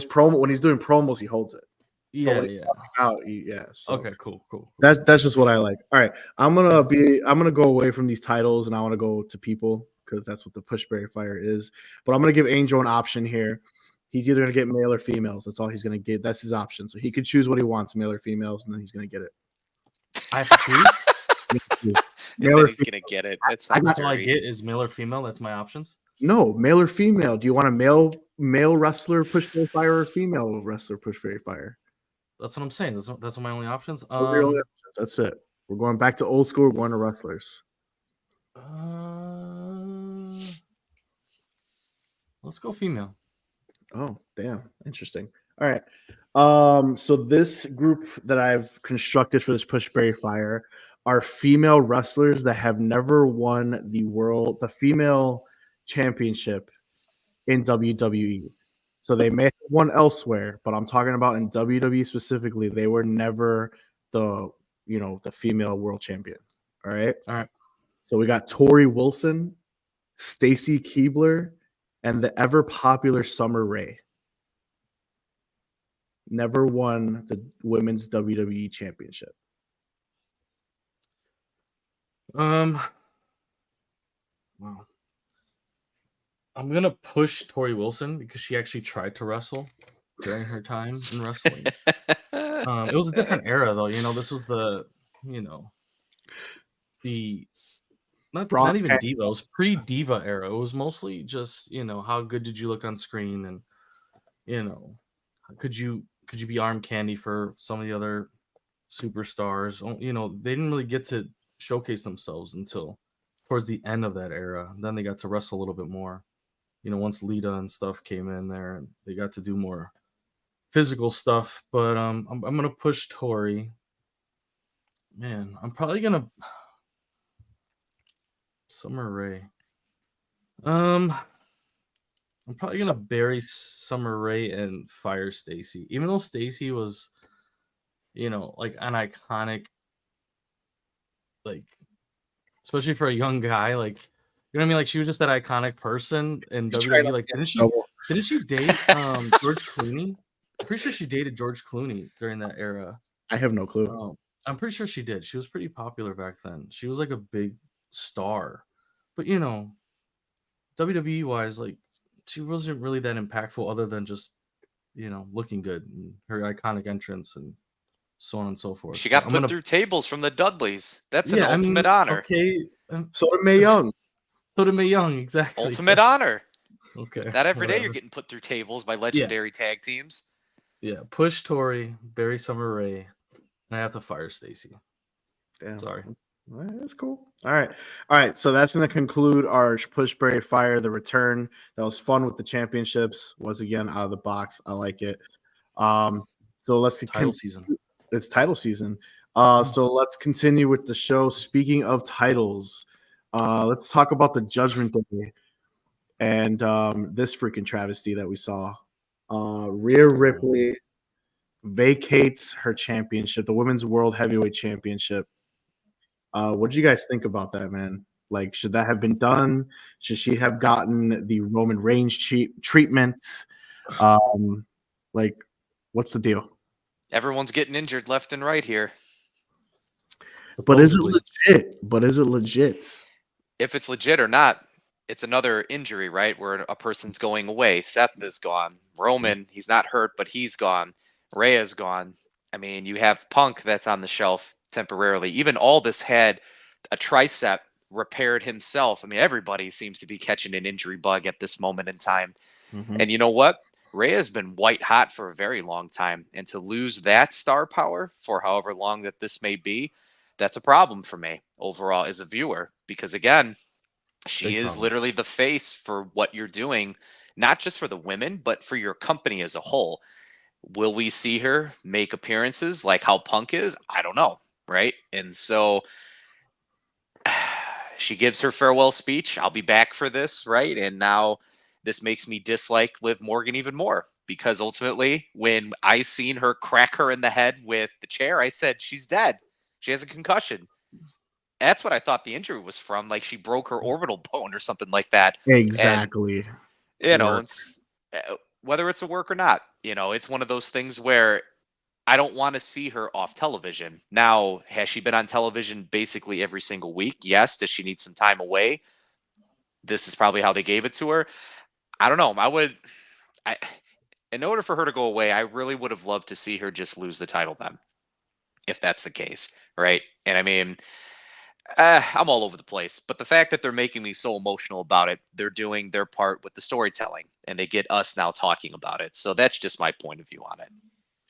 he's doing promos, he holds it. Yeah, when yeah. Out, yeah. So Okay, cool. that's just what I like. All right, I'm gonna go away from these titles, and I want to go to people because that's what the push Barry Fire is. But I'm gonna give Angel an option here. He's either gonna get male or females. That's all he's gonna get. That's his option. So he could choose what he wants, male or females, and then he's gonna get it. I have to choose. And Male then or he's female. gonna get it. That sounds That's all I dirty. get is male or female. That's my options. No, male or female. Do you want a male wrestler push Barry Fire or a female wrestler push Barry Fire? That's what I'm saying. That's my only options. Those are your only options. That's it. We're going back to old school. We're going to wrestlers. Let's go female. Oh, damn. Interesting. All right. So this group that I've constructed for this Push Barry Fire are female wrestlers that have never won the female championship in WWE. So they may have won elsewhere, but I'm talking about in WWE specifically, they were never the female world champion. All right. All right. So we got Tori Wilson, Stacy Keibler, and the ever popular Summer Rae. Never won the women's WWE championship. Wow. I'm gonna push Tori Wilson because she actually tried to wrestle during her time in wrestling. It was a different era, though. You know, this was the not even Diva. It was pre-Diva era. It was mostly just how good did you look on screen, and could you be arm candy for some of the other superstars. They didn't really get to showcase themselves until towards the end of that era. Then they got to wrestle a little bit more. Once Lita and stuff came in there, and they got to do more physical stuff. But I'm gonna push Tori. Man, I'm probably gonna Summer Rae. I'm probably gonna bury Summer Rae and fire Stacy, even though Stacy was, like an iconic, like especially for a young guy, like you know what I mean. Like she was just that iconic person in WWE. Like didn't she date George Clooney? I'm pretty sure she dated George Clooney during that era. I have no clue. I'm pretty sure she did. She was pretty popular back then. She was like a big star, but WWE wise, like she wasn't really that impactful other than just looking good and her iconic entrance and so on and so forth. She got put through tables from the Dudleys. That's an ultimate honor. Okay. So did Mae Young. So did Mae Young, exactly. Ultimate honor. Okay. Not every day you're getting put through tables by legendary tag teams. Yeah. Push Tori, bury Summer Rae, and I have to fire Stacy. Damn. Sorry. All right, that's cool. All right. So that's going to conclude our Push Barry Fire, the return. That was fun with the championships. Once again, out of the box. I like it. So let's title season. It's title season. So let's continue with the show. Speaking of titles, let's talk about the Judgment Day and this freaking travesty that we saw. Rhea Ripley vacates her championship, the Women's World Heavyweight Championship. What did you guys think about that, man? Like, should that have been done? Should she have gotten the Roman Reigns treatment? Like, what's the deal? Everyone's getting injured left and right here. But is it legit? If it's legit or not, it's another injury, right? Where a person's going away. Seth is gone. Roman, he's not hurt, but he's gone. Rhea's gone. I mean, you have Punk that's on the shelf temporarily. Even Aldis had a tricep repaired himself. I mean, everybody seems to be catching an injury bug at this moment in time. Mhm. And you know what? Rhea has been white hot for a very long time. And to lose that star power for however long that this may be, that's a problem for me overall as a viewer. Because again, she Big is problem. literally the face for what you're doing, not just for the women, but for your company as a whole. Will we see her make appearances like how Punk is? I don't know. Right. And so she gives her farewell speech. I'll be back for this, right? And now this makes me dislike Liv Morgan even more because ultimately, when I seen her crack her in the head with the chair, I said she's dead. She has a concussion. That's what I thought the injury was from. Like she broke her orbital bone or something like that. And Exactly. Work. it's whether it's a work or not. It's one of those things where I don't want to see her off television. Now, has she been on television basically every single week? Yes. Does she need some time away? This is probably how they gave it to her. I don't know. I, in order for her to go away, I really would have loved to see her just lose the title then, if that's the case, right? And I mean, I'm all over the place, but the fact that they're making me so emotional about it, they're doing their part with the storytelling, and they get us now talking about it. So that's just my point of view on it.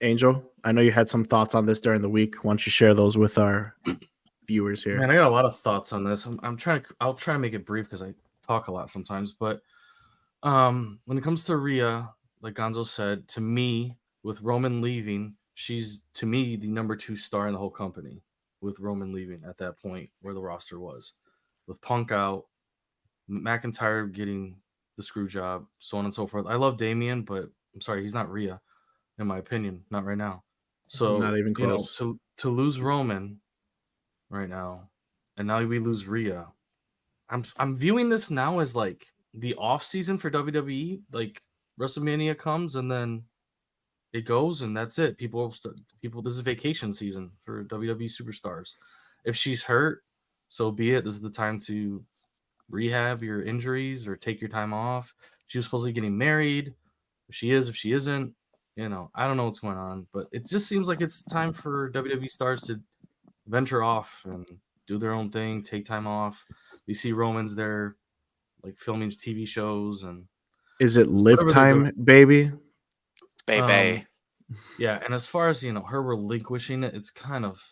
Angel, I know you had some thoughts on this during the week. Why don't you share those with our viewers here? Man, I got a lot of thoughts on this. I'll try to make it brief because I talk a lot sometimes. But when it comes to Rhea, like Gonzo said, to me, with Roman leaving, she's to me the number 2 star in the whole company. With Roman leaving at that point where the roster was, with Punk out, McIntyre getting the screw job, so on and so forth. I love Damian, but I'm sorry, he's not Rhea, in my opinion, not right now. Not So even close. to lose Roman right now, and now we lose Rhea. I'm viewing this now as like the off season for WWE. Like WrestleMania comes and then it goes and that's it. People, this is vacation season for WWE superstars. If she's hurt, so be it. This is the time to rehab your injuries or take your time off. She was supposedly getting married. If she is, if she isn't, I don't know what's going on, but it just seems like it's time for WWE stars to venture off and do their own thing, take time off. We see Romans there, like filming TV shows and Is it live whatever they're doing. time, baby? Baby. Yeah, and as far as her relinquishing it, it's kind of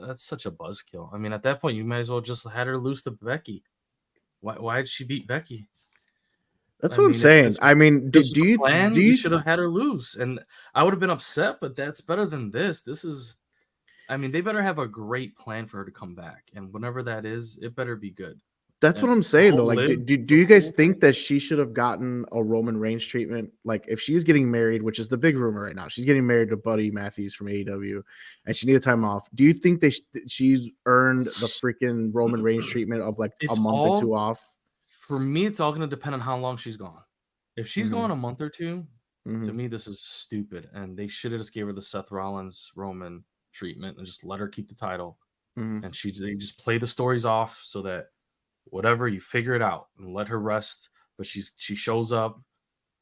that's such a buzzkill. I mean, at that point, you might as well just had her lose to Becky. Why did she beat Becky? That's I what I'm mean, if saying. I mean, this do, was do the you plan, you should have had her lose, and I would have been upset. But that's better than this. This is, I mean, they better have a great plan for her to come back, and whenever that is, it better be good. That's what And I'm the saying though. whole Like, live, do the you guys whole think thing. that she should have gotten a Roman Reigns treatment? Like, if she's getting married, which is the big rumor right now, she's getting married to Buddy Matthews from AEW, and she needed time off. Do you think she's earned the freaking Roman Reigns treatment of like a It's month or two all off? for me. It's all going to depend on how long she's gone. If she's Mm-hmm. gone a month or two, to Mm-hmm. me, this is stupid, and they should have just gave her the Seth Rollins Roman treatment and just let her keep the title, Mm-hmm. and they just play the stories off so that whatever you figure it out and let her rest. But she shows up,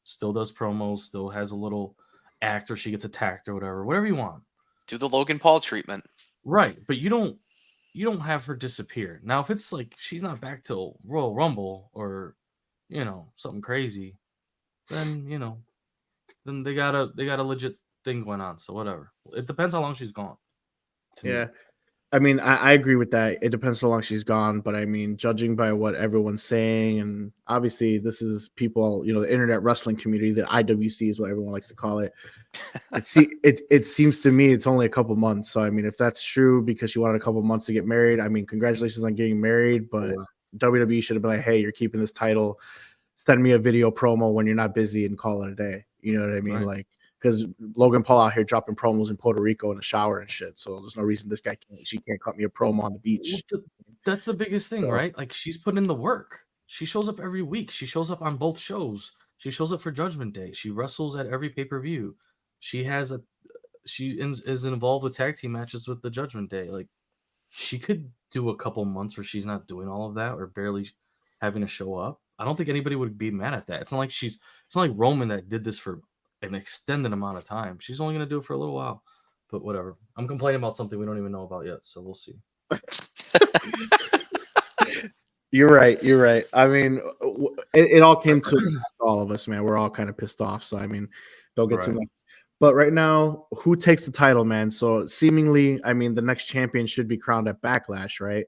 still does promos, still has a little act, or she gets attacked or whatever you want. Do the Logan Paul treatment. Right, but you don't have her disappear. Now, if it's like she's not back till Royal Rumble or something crazy, then then they got a legit thing going on. So whatever. It depends how long she's gone. To me. Yeah. I mean, I agree with that. It depends how long she's gone, but I mean, judging by what everyone's saying, and obviously this is people, the internet wrestling community, the IWC is what everyone likes to call it. It seems to me it's only a couple months. So I mean, if that's true, because she wanted a couple months to get married, I mean, congratulations on getting married. But WWE should have been like, hey, you're keeping this title. Send me a video promo when you're not busy and call it a day. You know what I mean? Right. Like, because Logan Paul out here dropping promos in Puerto Rico in the shower and shit. So there's no reason she can't cut me a promo on the beach. That's the biggest thing, right? Like she's putting in the work. She shows up every week. She shows up on both shows. She shows up for Judgment Day. She wrestles at every pay-per-view. She is involved with tag team matches with the Judgment Day. Like she could do a couple months where she's not doing all of that or barely having to show up. I don't think anybody would be mad at that. It's not like Roman that did this for an extended amount of time. She's only going to do it for a little while. But whatever. I'm complaining about something we don't even know about yet, so we'll see. You're right. You're right. I mean, it all came to all of us, man. We're all kind of pissed off. So I mean, don't get too Right. much. But right now, who takes the title, man? So seemingly, I mean, the next champion should be crowned at Backlash, right?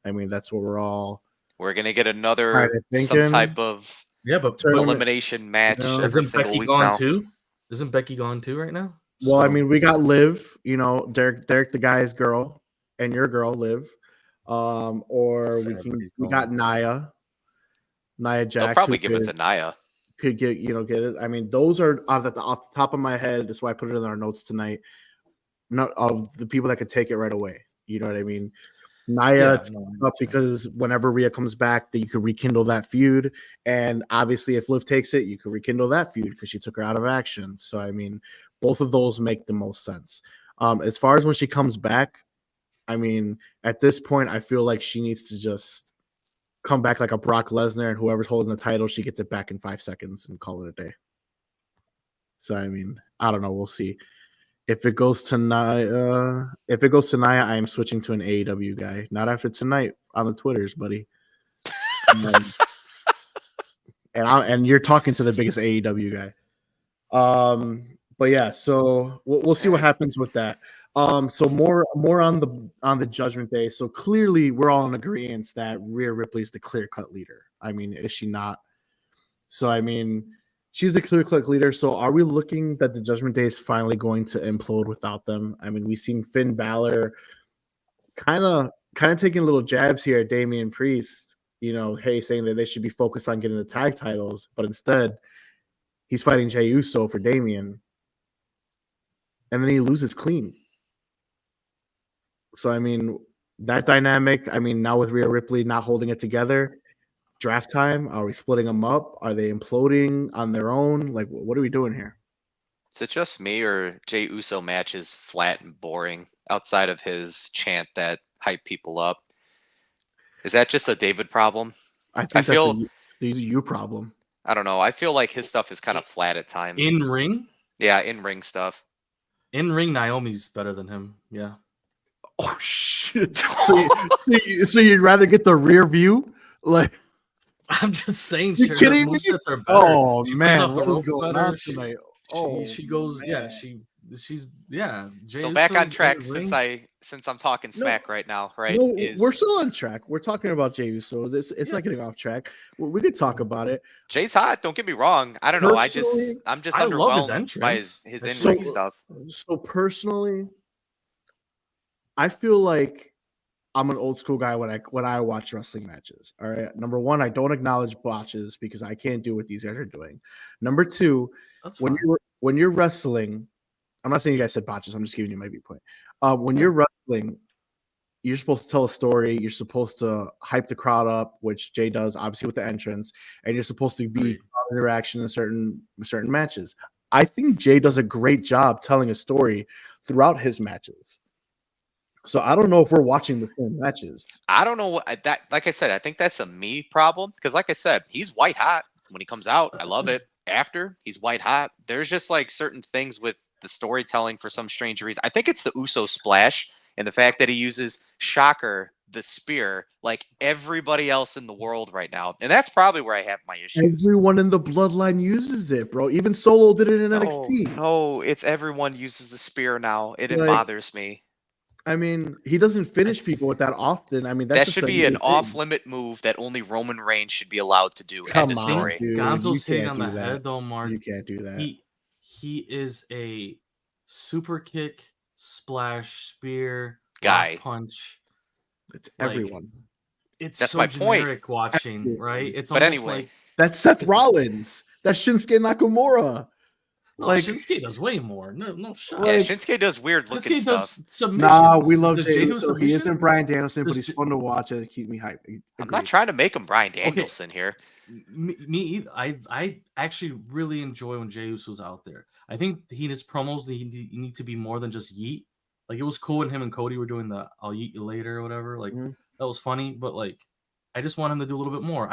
I mean, that's what we're all We're gonna get kind another of some thinking. type of Yeah, but Tournament, elimination you match know? every isn't single Becky week gone now. too? Isn't Becky gone too right now? Well, I So mean, we got Liv, you know, Derek the guy's girl, and your girl, Liv. Or everybody's we got going. Nia They'll Jax, who probably give it to Nia. could get get it. I mean, those are off the top of my head. That's why I put it in our notes tonight. Not of the people that could take it right away. You know what I mean? Nia Yeah, it's no, I up gotcha. because whenever Rhea comes back, that you could rekindle that feud. And obviously, if Liv takes it, you could rekindle that feud because she took her out of action. So I mean, both of those make the most sense. As far as when she comes back, I mean, at this point, I feel like she needs to just come back like a Brock Lesnar, and whoever's holding the title, she gets it back in 5 seconds and call it a day. So I mean, I don't know. We'll see. If it goes to Nia, I am switching to an AEW guy. Not after tonight on the Twitters, buddy. Um, and you're talking to the biggest AEW guy. But yeah, so we'll see what Alright. happens with that. So more on the Judgment Day. So clearly, we're all in agreement that Rhea Ripley is the clear cut leader. I mean, is she not? So I mean, she's the clear cut leader. So are we looking that the Judgment Day is finally going to implode without them? I mean, we've seen Finn Balor kind of taking little jabs here at Damian Priest. You know, hey, saying that they should be focused on getting the tag titles, but instead he's fighting Jey Uso for Damian, and then he loses clean. So I mean, that dynamic. I mean, now with Rhea Ripley not holding it together, draft time. Are we splitting them up? Are they imploding on their own? Like, what are we doing here? Is it just me or Jey Uso matches flat and boring outside of his chant that hype people up? Is that just a David problem? I I think feel these are you problem. I don't know. I feel like his stuff is kind of flat at times. In ring, Yeah, in ring stuff. Naomi's better than him. Yeah. Oh shit! So you'd rather get the rear view? Like, I'm just saying, you her kidding me? movesets are better. Oh She plays man, off the what is rope going better. on tonight? Oh, She goes, yeah, man. she's yeah. Jey So back on Uso's in track the since ring. I'm talking No, smack right now, right? no, we're Is still on track. We're talking about Jey Uso. It's Yeah. not getting off track. We could talk about it. Jay's hot, don't get me wrong. I don't know. Personally, I'm just I love his underwhelmed by entrance. his It's in-ring like stuff. So personally, I feel like I'm an old school guy when I watch wrestling matches. All right. Number one, I don't acknowledge botches because I can't do what these guys are doing. Number two, that's when fine. you're wrestling, I'm not saying you guys said botches. I'm just giving you my viewpoint. When Yeah. you're wrestling, you're supposed to tell a story. You're supposed to hype the crowd up, which Jay does, obviously with the entrance, and you're supposed to be Agreed. crowd interaction in certain matches. I think Jay does a great job telling a story throughout his matches. So I don't know if we're watching the same matches. I don't know what that. Like I said, I think that's a me problem because, like I said, he's white hot when he comes out. I love it. After he's white hot, there's just like certain things with the storytelling for some strange reason. I think it's the Uso splash and the fact that he uses Shocker the spear like everybody else in the world right now, and that's probably where I have my issues. Everyone in the bloodline uses it, bro. Even Solo did it in No, NXT. no, it's everyone uses the spear now. It Like, bothers me. I mean, he doesn't finish people with that often. I mean, that's That just should a be an new thing. off-limit move that only Roman Reigns should be allowed to do. End Come of on, story. dude. Gonzo's You hitting can't on do the that. head though, Mark. You can't do that. He is a super kick, splash, spear, Guy. rock punch. It's Like, everyone. It's That's so my point. generic watching, right? It's But almost anyway. like That's Seth It's- Rollins. That's Shinsuke Nakamura. no, Like, Shinsuke does way more. No shot. Yeah, Like- Shinsuke does weird looking Shinsuke stuff. does submissions. nah, we love Does Jey Jey do Uso. He submission? isn't Brian Danielson, but Does he's J- fun to watch and keep me hyped. I'm not trying to make him Brian Danielson here. Me either. I actually really enjoy when Jey Uso's out there. I think he his promos he need to be more than just yeet. Like it was cool when him and Cody were doing the "I'll yeet you later" or whatever. Like Mhm. that was funny, but like I just want him to do a little bit more.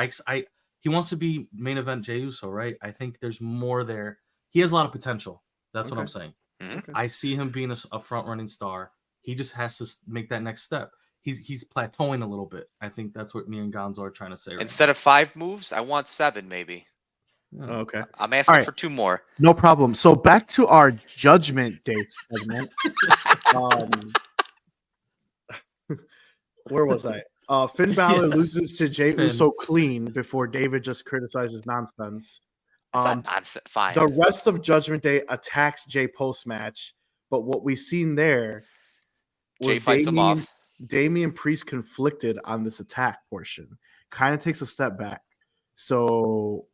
He wants to be main event Jey Uso, right? I think there's more there. He has a lot of potential. That's what I'm Okay. saying. Mhm. I see him being a front running star. He just has to make that next step. he's plateauing a little bit. I think that's what me and Gonzo are trying to say right Instead now. of 5 moves, I want 7 maybe. Yeah. Okay. I'm asking right. for 2 more. No problem. So back to our Judgment Day segment. Where was I? Finn Balor Yeah. loses to Jey Finn. Uso clean before David just criticizes nonsense. It's not nonsense. Fine. The rest of Judgment Day attacks Jey post match, but what we seen there Jey was fights him off. Damian Priest conflicted on this attack portion. Kind of takes a step back. So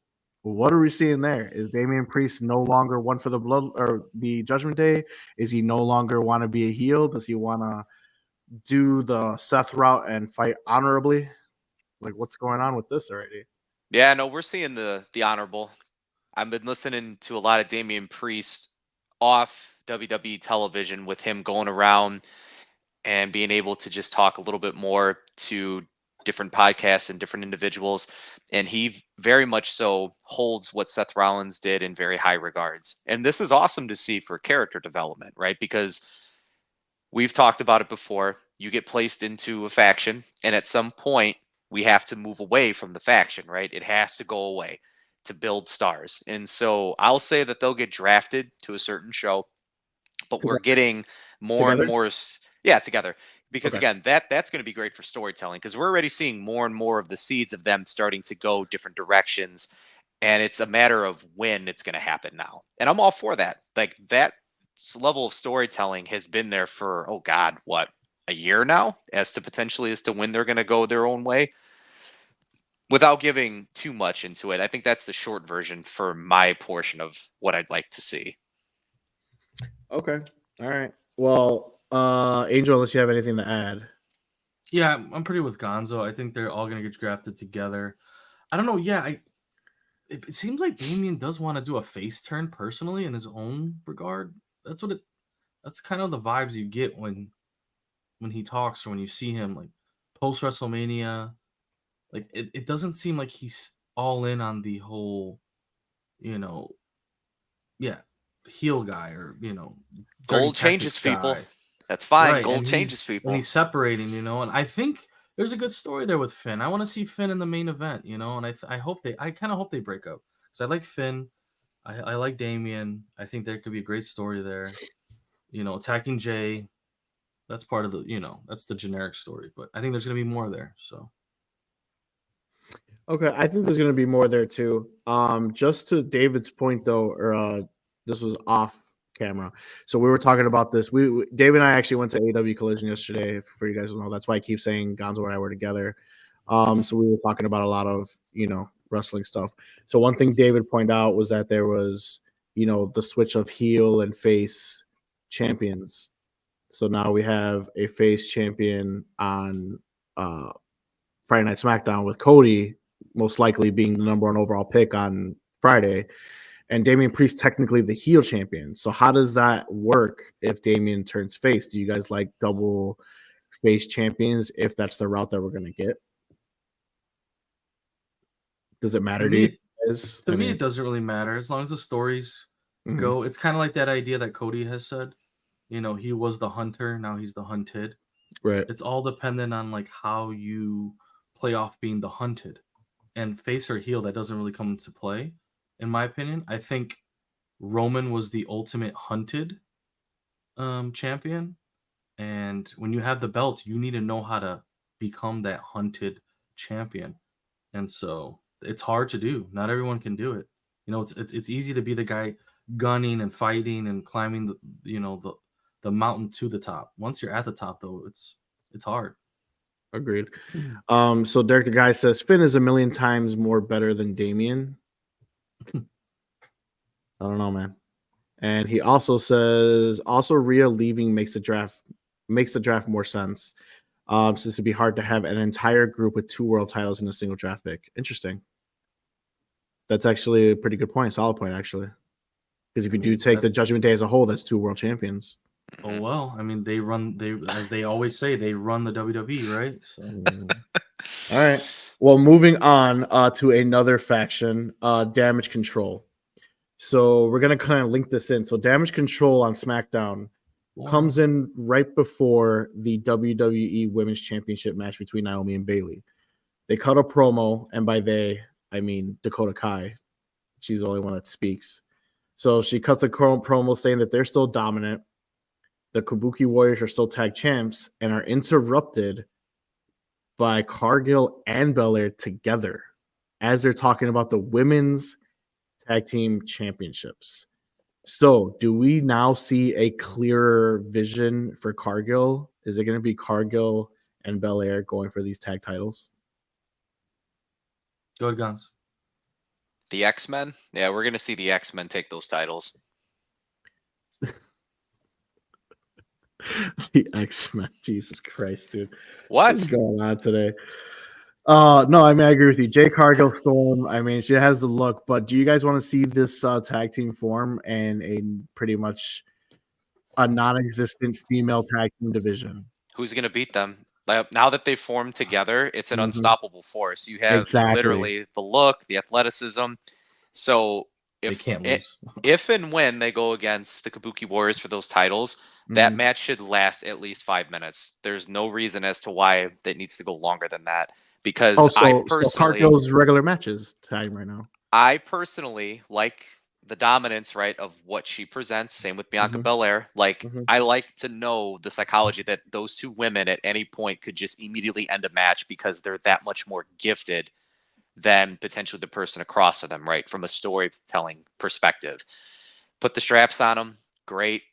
what are we seeing there? Is Damian Priest no longer one for the blood or the Judgment Day? Is he no longer want to be a heel? Does he want to do the Seth route and fight honorably? Like, what's going on with this already? Yeah, no, we're seeing the honorable. I've been listening to a lot of Damian Priest off WWE television with him going around and being able to just talk a little bit more to different podcasts and different individuals. And he very much so holds what Seth Rollins did in very high regards. And this is awesome to see for character development, right? Because we've talked about it before. You get placed into a faction, and at some point, we have to move away from the faction, right? It has to go away to build stars. And so I'll say that they'll get drafted to a certain show, but we're getting more and more, together. Because again, that's going to be great for storytelling because we're already seeing more and more of the seeds of them starting to go different directions. And it's a matter of when it's going to happen now. And I'm all for that. Like that level of storytelling has been there for, oh God, what, a year now as to when they're going to go their own way without giving too much into it. I think that's the short version for my portion of what I'd like to see. Okay. All right. Well, Angel, unless you have anything to add. Yeah, I'm pretty with Gonzo. I think they're all going to get drafted together. I don't know. Yeah, it seems like Damian does want to do a face turn personally in his own regard. That's kind of the vibes you get when he talks or when you see him like post WrestleMania. Like it doesn't seem like he's all in on the whole, heel guy or dirty Gold changes tactics people. guy. That's fine. Right, Gold and changes people. and he's separating, and I think there's a good story there with Finn. I want to see Finn in the main event, and I kind of hope they break up because I like Finn, I like Damian. I think there could be a great story there. Attacking Jay, that's part of that's the generic story, but I think there's gonna be more there. So Okay, I think there's going to be more there too. Just to David's point though, or this was off camera. So we were talking about this. David and I actually went to AW Collision yesterday. For you guys to know, that's why I keep saying Gonzo and I were together. So we were talking about a lot of wrestling stuff. So one thing David pointed out was that there was the switch of heel and face champions. So now we have a face champion on Friday Night SmackDown with Cody most likely being the number one overall pick on Friday, and Damian Priest technically the heel champion. So how does that work if Damian turns face? Do you guys like double face champions if that's the route that we're going to get? Does it matter to you guys? To me, it doesn't really matter as long as the stories go. It's kind of like that idea that Cody has said. He was the hunter, now he's the hunted. Right. It's all dependent on like how you play off being the hunted. And face or heel, that doesn't really come into play, in my opinion. I think Roman was the ultimate hunted champion. And when you have the belt, you need to know how to become that hunted champion. And so it's hard to do. Not everyone can do it. It's easy to be the guy gunning and fighting and climbing the mountain to the top. Once you're at the top, though, it's hard. Agreed. So Derek the guy says Finn is a million times more better than Damian. I don't know, man. And he also says Rhea leaving makes the draft more sense. Since it'd be hard to have an entire group with 2 world titles in a single draft pick. Interesting. That's actually a pretty good point. Solid point, actually. Because if you do take the Judgment Day as a whole, that's 2 world champions. Oh well, I mean they as they always say, they run the WWE, right? So. All right. Well, moving on to another faction, Damage Control. So we're gonna kind of link this in. So Damage Control on SmackDown comes in right before the WWE Women's Championship match between Naomi and Bayley. They cut a promo, and by they, I mean Dakota Kai. She's the only one that speaks. So she cuts a promo saying that they're still dominant. The Kabuki Warriors are still tag champs and are interrupted by Cargill and Belair together as they're talking about the women's tag team championships. So, do we now see a clearer vision for Cargill? Is it going to be Cargill and Belair going for these tag titles? Go ahead, Guns. The X-Men? Yeah, we're going to see the X-Men take those titles. The X-Men. Jesus Christ, dude. What? What's going on today? No, I mean, I agree with you. Jay Cargill Storm, I mean, she has the look, but do you guys want to see this tag team form and a pretty much a non-existent female tag team division? Who's going to beat them? Now that they've formed together, it's an unstoppable force. You have literally the look, the athleticism. So they can't lose. If and when they go against the Kabuki Warriors for those titles, that match should last at least 5 minutes. There's no reason as to why that needs to go longer than that. Because I personally, Cargill's regular matches time right now. I personally like the dominance, right, of what she presents. Same with Bianca Belair. Like, I like to know the psychology that those two women at any point could just immediately end a match because they're that much more gifted than potentially the person across from them, right, from a storytelling perspective. Put the straps on them. Great.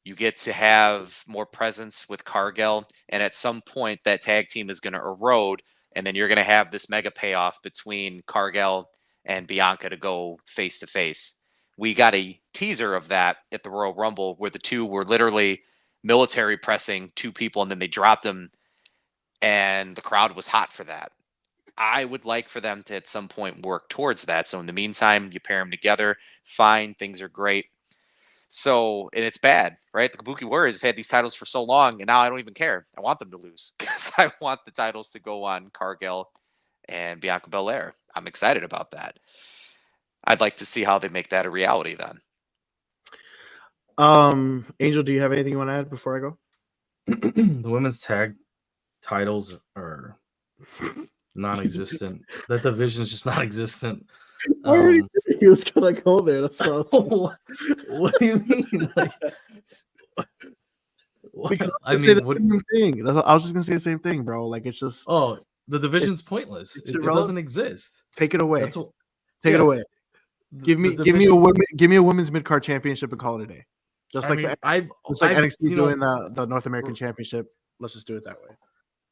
You get to have more presence with Cargill. And at some point, that tag team is going to erode. And then you're going to have this mega payoff between Cargill and Bianca to go face to face. We got a teaser of that at the Royal Rumble where the two were literally military pressing two people and then they dropped them and the crowd was hot for that. I would like for them to at some point work towards that. So in the meantime, you pair them together, fine, things are great. So, and it's bad, right? The Kabuki Warriors have had these titles for so long, and now I don't even care. I want them to lose because I want the titles to go on Cargill and Bianca Belair. I'm excited about that. I'd like to see how they make that a reality then. Angel, do you have anything you want to add before I go? The women's tag titles are non-existent. That division is just non-existent. He was gonna go there. That's what do you mean? Like, I mean, the same thing. I was just gonna say the same thing, bro. Like, it's just the division's pointless. It doesn't exist. Take it away. Take it away. Give me a women's mid-card championship and call it a day. Just like NXT doing the North American Championship. Let's just do it that way.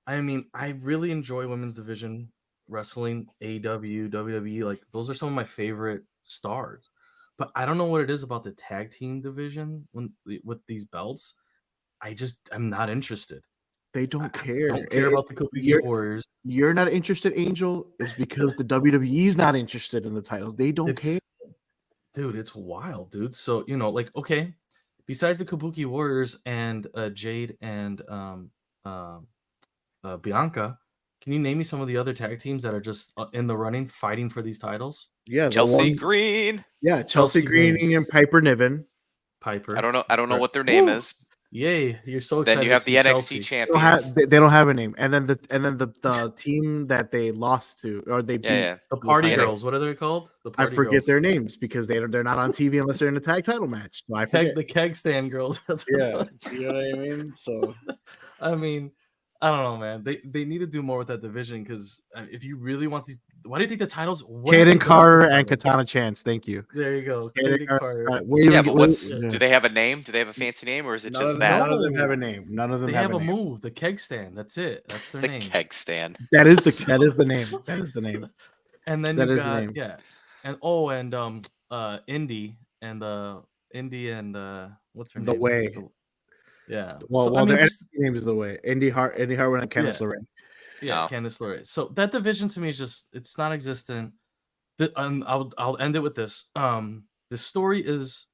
I mean, I really enjoy women's division wrestling, AEW, WWE. Like, those are some of my favorite stars. But I don't know what it is about the tag team division with these belts. I'm not interested. They don't care. I don't care about the Kabuki Warriors. You're not interested, Angel. It's because the WWE's not interested in the titles. They don't care. Dude, it's wild, dude. So, like, okay, besides the Kabuki Warriors and Jade and Bianca, can you name me some of the other tag teams that are just in the running fighting for these titles? Yeah, Chelsea Green. Yeah, Chelsea Green and Piper Niven. I don't know what their name is. Yay, you're so excited. Then you have the NXT champions. They don't have a name. And then the team that they lost to, or they beat the Party Girls. What are they called? I forget their names because they're not on TV unless they're in a tag title match. So I forget. The Keg Stand Girls. Yeah, you know what I mean. So, I mean, I don't know, man. They need to do more with that division because if you really want these, why do you think the titles? Kaden Carter and Katana Chance. Thank you. There you go. Kaden Carter. Do they have a name? Do they have a fancy name, or is it just that? None of them have a name. None of them have a move. The Keg Stand. That's it. That's their name. The Keg Stand. That is the name. That is the name. And then you got and Indy and what's her name? The Way. Yeah. Well, their name is The Way. Indy Hartwell and Candice LeRae. Yeah, Candice LeRae. So that division to me is it's non-existent. I'll end it with this. The story is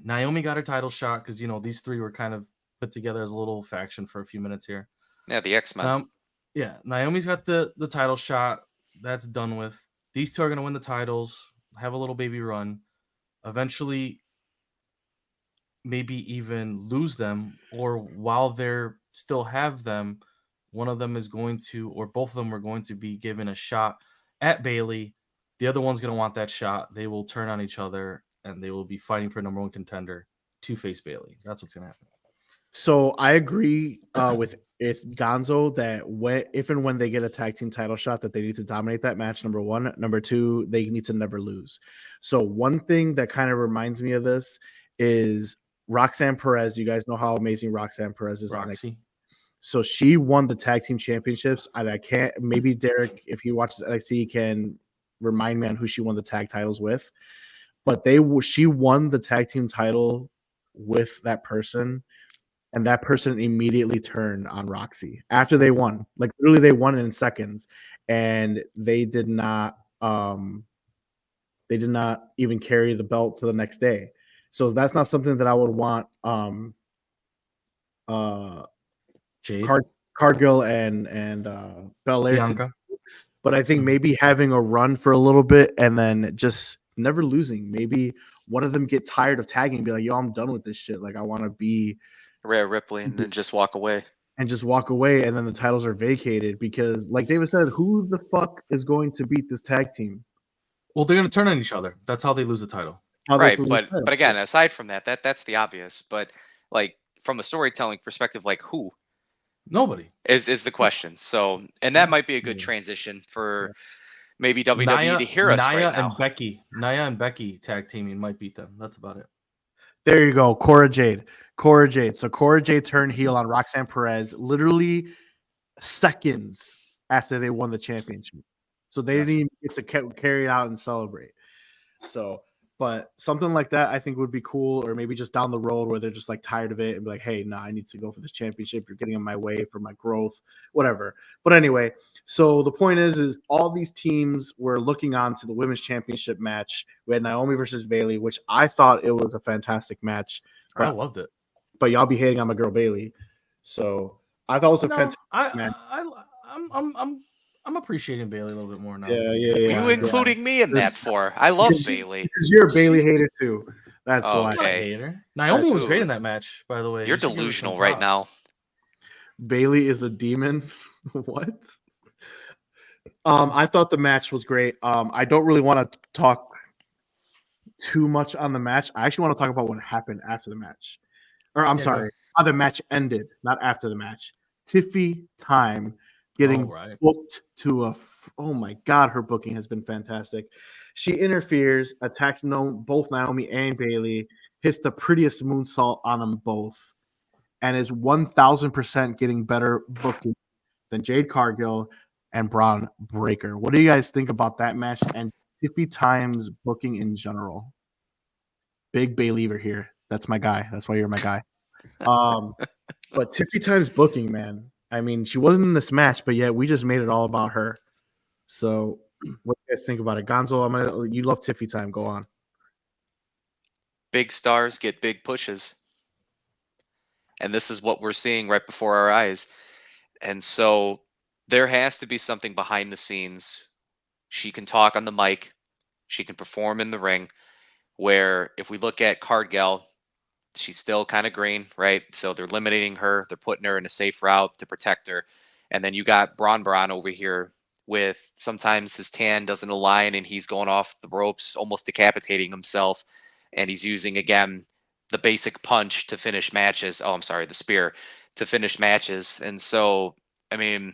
Naomi got her title shot because these three were kind of put together as a little faction for a few minutes here. Yeah, the X-Men. Naomi's got the title shot. That's done with. These two are gonna win the titles, have a little baby run. Eventually, maybe even lose them, or while they're still have them, one of them is going to, or both of them are going to be given a shot at Bailey. The other one's going to want that shot. They will turn on each other and they will be fighting for number one contender to face Bailey. That's what's going to happen. So I agree with Gonzo that if and when they get a tag team title shot, that they need to dominate that match. Number one, number two, they need to never lose. So one thing that kind of reminds me of this is Roxanne Perez. You guys know how amazing Roxanne Perez is. Roxy. So she won the tag team championships. And I can't. Maybe Derek, if he watches NXT, can remind me on who she won the tag titles with. But she won the tag team title with that person. And that person immediately turned on Roxy after they won. Like literally, they won in seconds, and they did not even carry the belt to the next day. So that's not something that I would want Jade. Cargill and Belair to. Bianca. But I think maybe having a run for a little bit and then just never losing. Maybe one of them get tired of tagging and be like, yo, I'm done with this shit. Like I want to be Rhea Ripley and then just walk away. and just walk away, and then the titles are vacated because, like David said, who the fuck is going to beat this tag team? Well, they're going to turn on each other. That's how they lose the title. Right, but again, aside from that's the obvious. But like from a storytelling perspective, like who? Nobody is the question. So, and that might be a good transition for maybe WWE to hear us right now. Nia and Becky tag teaming might beat them. That's about it. There you go, Cora Jade. So Cora Jade turned heel on Roxanne Perez literally seconds after they won the championship. So they didn't even get to carry it out and celebrate. So, but something like that I think would be cool, or maybe just down the road where they're just like tired of it and be like, hey, I need to go for this championship. You're getting in my way for my growth, whatever. But anyway, so the point is all these teams were looking on to the women's championship match. We had Naomi versus Bailey, which I thought it was a fantastic match. I loved it. But y'all be hating on my girl Bailey. So I thought it was a fantastic match. I'm appreciating Bailey a little bit more now. Yeah. You including me in that for? I love Bailey. Because you're a Bailey hater too. That's why. I'm not a hater. Naomi was great in that match, by the way. You're delusional right now. Bailey is a demon. What? I thought the match was great. I don't really want to talk too much on the match. I actually want to talk about what happened after the match. Or I'm sorry, how the match ended, not after the match. Tiffy Time getting booked to oh my God, her booking has been fantastic. She interferes, attacks both Naomi and Bailey, hits the prettiest moonsault on them both, and is 1,000% getting better booking than Jade Cargill and Braun Breaker. What do you guys think about that match and Tiffy Time's booking in general? Big Bayliever here. That's my guy. That's why you're my guy. But Tiffy Time's booking, man. I mean, she wasn't in this match, but yet we just made it all about her. So, what do you guys think about it, Gonzo? You love Tiffy Time. Go on. Big stars get big pushes, and this is what we're seeing right before our eyes. And so, there has to be something behind the scenes. She can talk on the mic. She can perform in the ring. Where if we look at Cargill, she's still kind of green, right? So they're eliminating her. They're putting her in a safe route to protect her. And then you got Braun over here with sometimes his tan doesn't align and he's going off the ropes, almost decapitating himself. And he's using, again, the basic punch to finish matches. Oh, I'm sorry, the spear to finish matches. And so, I mean,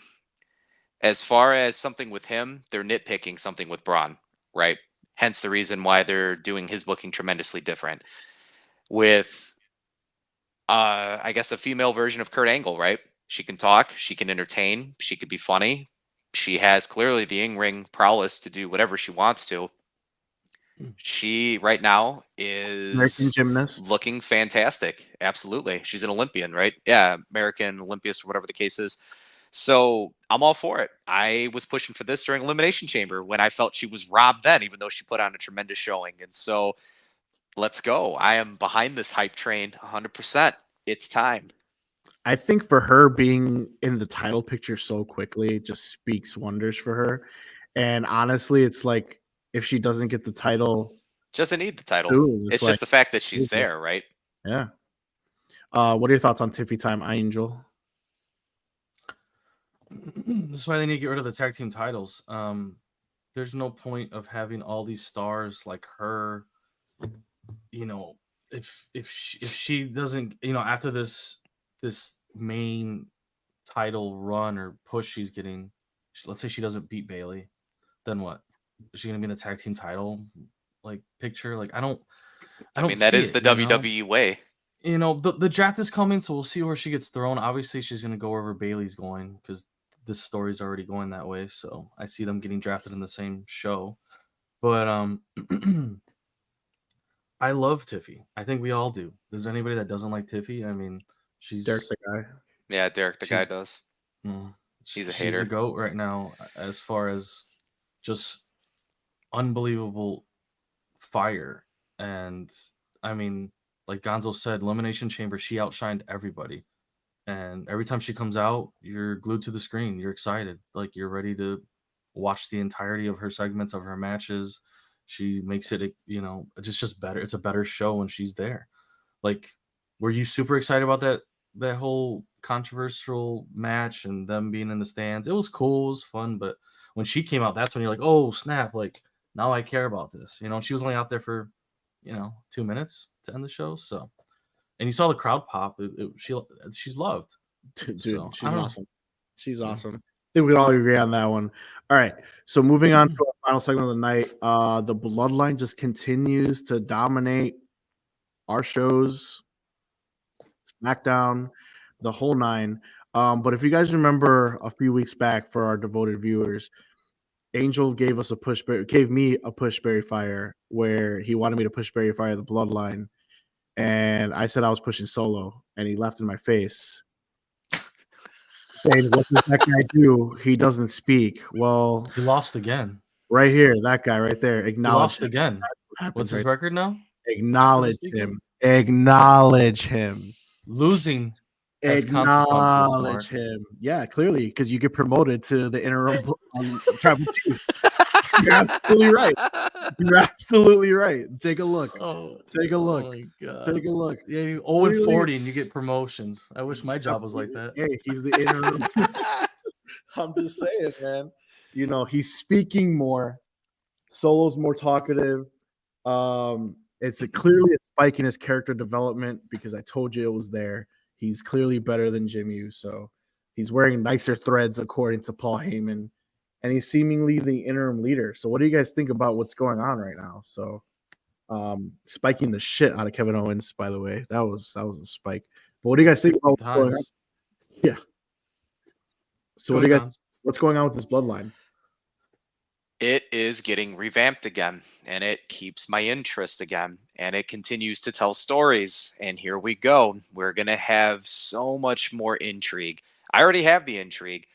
as far as something with him, they're nitpicking something with Braun, right? Hence the reason why they're doing his booking tremendously different. With, I guess, a female version of Kurt Angle, right? She can talk, she can entertain, she could be funny. She has clearly the in-ring prowess to do whatever she wants to. She, right now, is American gymnast. Looking fantastic. Absolutely. She's an Olympian, right? Yeah, American Olympiast or whatever the case is. So I'm all for it. I was pushing for this during Elimination Chamber when I felt she was robbed then, even though she put on a tremendous showing. And so let's go. I am behind this hype train 100%. It's time. I think for her being in the title picture so quickly just speaks wonders for her. And honestly, it's like if she doesn't get the title, doesn't need the title. It's just the fact that she's there, right? Yeah. What are your thoughts on Tiffy time, Angel? This is why they need to get rid of the tag team titles. There's no point of having all these stars like her. You know, if she doesn't, after this main title run or push she's getting, let's say she doesn't beat Bailey, then what? Is she gonna be in the tag team title like picture? Like I I don't mean, that see is it. the WWE way. The draft is coming, so we'll see where she gets thrown. Obviously, she's gonna go wherever Bailey's going because this story's already going that way. So I see them getting drafted in the same show. But I love Tiffy. I think we all do. Is there anybody that doesn't like Tiffy? I mean, Derek she's the guy. Yeah, Derek, the guy she's does. mm, He's a she's the hater. goat right now as far as just unbelievable fire. And I mean, like Gonzo said, Elimination Chamber, she outshined everybody. And every time she comes out, you're glued to the screen. You're excited. Like you're ready to watch the entirety of her segments of her matches. She makes it, just better. It's a better show when she's there. Like, were you super excited about that whole controversial match and them being in the stands? It was cool, it was fun, but when she came out, that's when you're like, oh snap! Like now I care about this. She was only out there for 2 minutes to end the show, so and you saw the crowd pop. She's loved. Dude, So I she's don't know. awesome. She's Yeah. awesome. I think we can all agree on that one. All right. So moving on to our final segment of the night. The bloodline just continues to dominate our shows, SmackDown, the whole nine. But if you guys remember a few weeks back for our devoted viewers, Angel gave me a push Barry Fire where he wanted me to push Barry Fire the bloodline. And I said I was pushing Solo, and he laughed in my face. And what does that guy do? He doesn't speak. Well, He lost again. right here, that guy right there. He Acknowledge lost him. again. What happens What's his right? record now for the Acknowledge speaking? him. Acknowledge him. Losing has consequences, Acknowledge Mark. him. Yeah, clearly, because you get promoted to the interim tribal chief. You're absolutely right. You're absolutely right. Take a look. Oh, Take a look. my god. Take a look. Yeah, you 0 and Clearly, 40 and you get promotions. I wish my job was like that. hey, he's the interim. I'm just saying, man. He's speaking more. Solo's more talkative. It's clearly a spike in his character development because I told you it was there. He's clearly better than Jim Uso. He's wearing nicer threads according to Paul Heyman, and he's seemingly the interim leader. So, what do you guys think about what's going on right now? So, spiking the shit out of Kevin Owens, by the way, that was a spike. But what do you guys think about what's going on? Yeah. So, what's going on with this bloodline? It is getting revamped again, and it keeps my interest again, and it continues to tell stories. And here we go. We're going to have so much more intrigue. I already have the intrigue.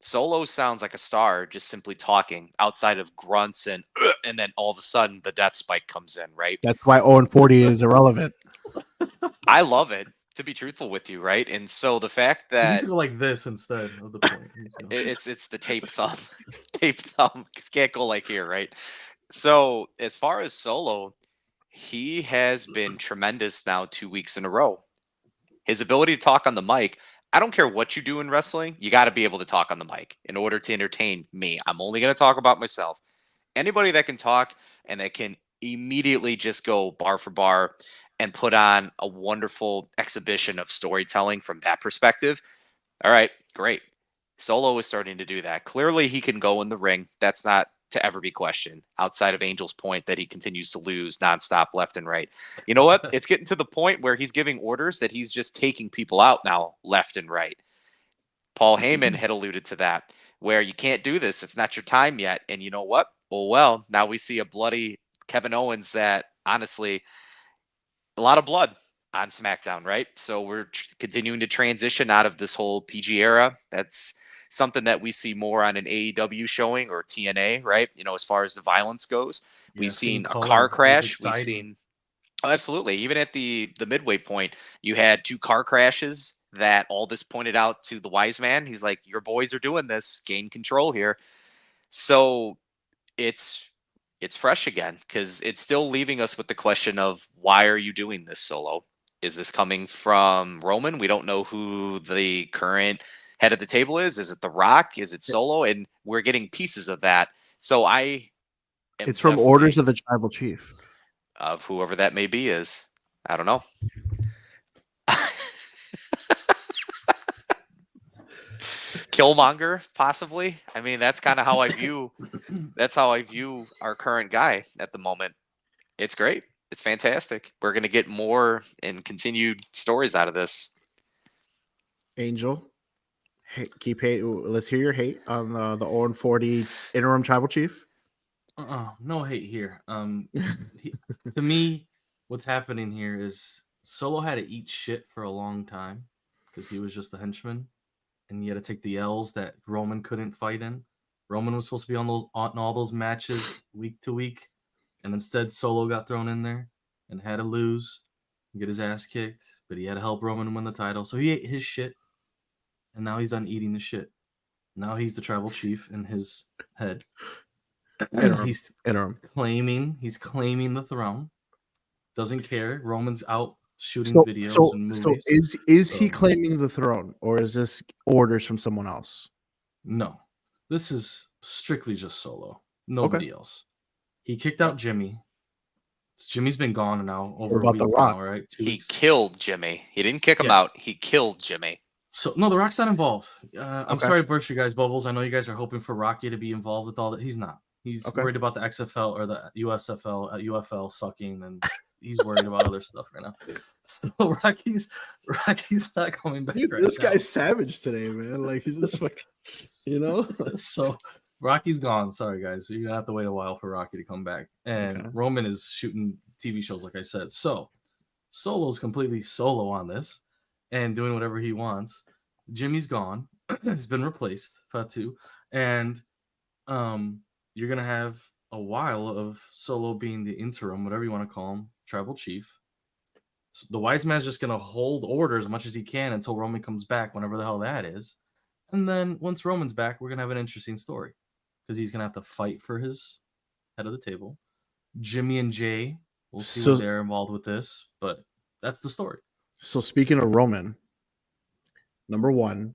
Solo sounds like a star just simply talking outside of grunts and then all of a sudden the death spike comes in, right? That's why 0 and 40 is irrelevant. I love it, to be truthful with you, right? And so the fact He needs that to go like this instead of the point. it's the tape thumb. Tape thumb. Can't go like here, right? So as far as Solo, he has been tremendous now 2 weeks in a row. His ability to talk on the mic, I don't care what you do in wrestling, you got to be able to talk on the mic in order to entertain me. I'm only going to talk about myself. Anybody that can talk and that can immediately just go bar for bar and put on a wonderful exhibition of storytelling from that perspective. All right, great. Solo is starting to do that. Clearly, he can go in the ring. That's not to ever be questioned outside of Angel's point that he continues to lose nonstop left and right. You know what? It's getting to the point where he's giving orders that he's just taking people out now left and right. Paul Heyman had alluded to that, where you can't do this. It's not your time yet. And you know what? Well, now we see a bloody Kevin Owens that honestly, a lot of blood on SmackDown, right? So we're continuing to transition out of this whole PG era. That's something that we see more on an AEW showing or TNA, right? As far as the violence goes, we've seen a car crash. We've seen absolutely, even at the midway point, you had 2 car crashes that all this pointed out to the wise man. He's like, your boys are doing this, gain control here. So it's fresh again because it's still leaving us with the question of why are you doing this, Solo? Is this coming from Roman? We don't know who the current head of the table is. Is it The Rock? Is it Solo? And we're getting pieces of that. So I am It's from orders of the tribal chief. of whoever that may be is. I don't know. Killmonger, possibly. I mean, that's kind of how I view. That's how I view our current guy at the moment. It's great. It's fantastic. We're gonna get more and continued stories out of this. Angel, keep hate. Let's hear your hate on the 0-40 interim tribal chief. No hate here. To me, what's happening here is Solo had to eat shit for a long time because he was just a henchman, and he had to take the L's that Roman couldn't fight in. Roman was supposed to be on all those matches week to week, and instead Solo got thrown in there and had to lose and get his ass kicked. But he had to help Roman win the title, so he ate his shit, and now he's done eating the shit. Now he's the tribal chief in his head. He's claiming the throne. Doesn't care. Roman's out shooting videos and movies. So is he claiming the throne, or is this orders from someone else? No, this is strictly just Solo. Nobody else. He kicked out Jimmy. Jimmy's been gone now over a week now, right? He killed Jimmy. He didn't kick him out. He killed Jimmy. So no, The Rock's not involved. I'm sorry to burst you guys' bubbles. I know you guys are hoping for Rocky to be involved with all that. He's not. He's worried about the XFL or the UFL sucking, and he's worried about other stuff right now. So Rocky's not coming back. Dude, this guy's savage today, man. Like he's just like, So Rocky's gone. Sorry, guys. You're gonna have to wait a while for Rocky to come back. And Roman is shooting TV shows, like I said. So Solo's completely solo on this and doing whatever he wants. Jimmy's gone. He's been replaced, Fatu, and you're gonna have a while of Solo being the interim, whatever you want to call him, tribal chief. So the wise man's just gonna hold order as much as he can until Roman comes back, whenever the hell that is. And then once Roman's back, we're gonna have an interesting story because he's gonna have to fight for his head of the table. Jimmy and Jay, we'll see what they're involved with this, but that's the story. So speaking of Roman, number one,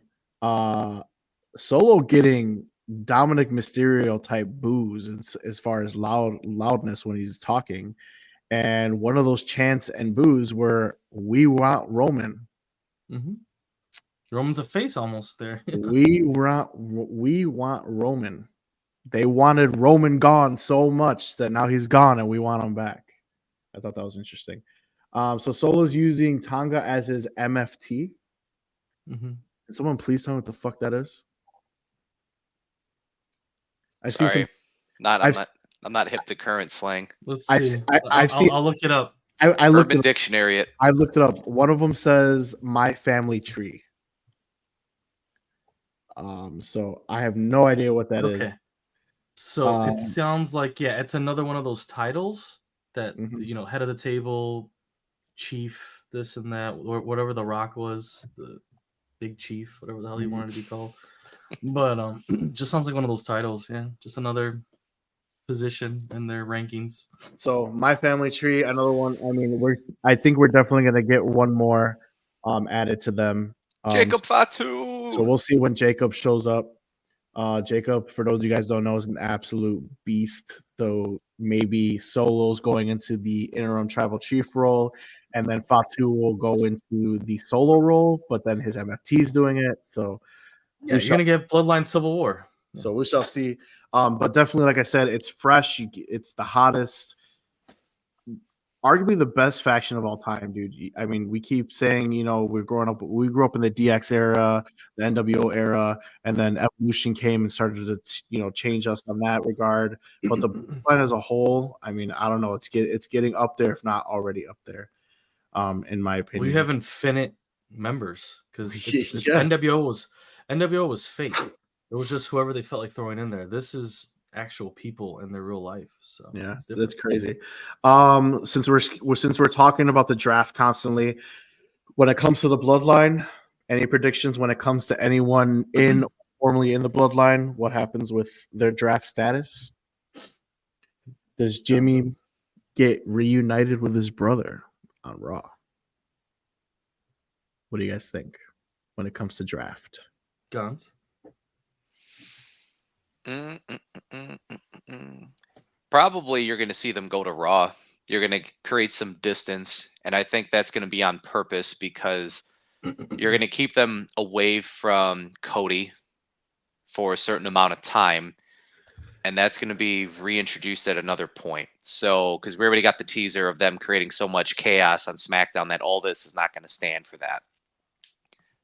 Solo getting Dominic Mysterio type boos as far as loudness when he's talking, and one of those chants and boos were "We want Roman." Mm-hmm. Roman's a face almost there. we want Roman. They wanted Roman gone so much that now he's gone and we want him back. I thought that was interesting. So Solo's using Tonga as his MFT. Mm-hmm. Can someone please tell me what the fuck that is? I'm not hip to current slang. Let's see. I'll look it up. I looked Urban Dictionary it. I looked it up. One of them says "My Family Tree." So I have no idea what that is. Okay. So it sounds like it's another one of those titles that head of the table, chief, this and that, or whatever The Rock was, the big chief, whatever the hell he wanted to be called. But just sounds like one of those titles. Yeah, just another position in their rankings. So My Family Tree, another one. I mean, I think we're definitely gonna get one more added to them. Jacob Fatu. So we'll see when Jacob shows up. Jacob, for those of you guys don't know, is an absolute beast. So maybe Solo's going into the interim tribal chief role, and then Fatu will go into the solo role, but then his MFT's doing it. So you're gonna get Bloodline Civil War. So we shall see. But definitely, like I said, it's fresh. It's the hottest, arguably the best faction of all time, dude. I mean, we keep saying, we grew up in the DX era, the NWO era, and then Evolution came and started to, change us on that regard. But the Bloodline as a whole, I mean, I don't know. It's getting up there, if not already up there, in my opinion. We have infinite members because NWO was fake. It was just whoever they felt like throwing in there. This is actual people in their real life. So yeah, that's crazy. Since we're talking about the draft constantly, when it comes to the Bloodline, any predictions when it comes to anyone formerly in the Bloodline? What happens with their draft status? Does Jimmy get reunited with his brother on Raw? What do you guys think when it comes to draft? Guns. Probably you're going to see them go to Raw. You're going to create some distance, and I think that's going to be on purpose because you're going to keep them away from Cody for a certain amount of time, and that's going to be reintroduced at another point. So, because we already got the teaser of them creating so much chaos on SmackDown that all this is not going to stand for that.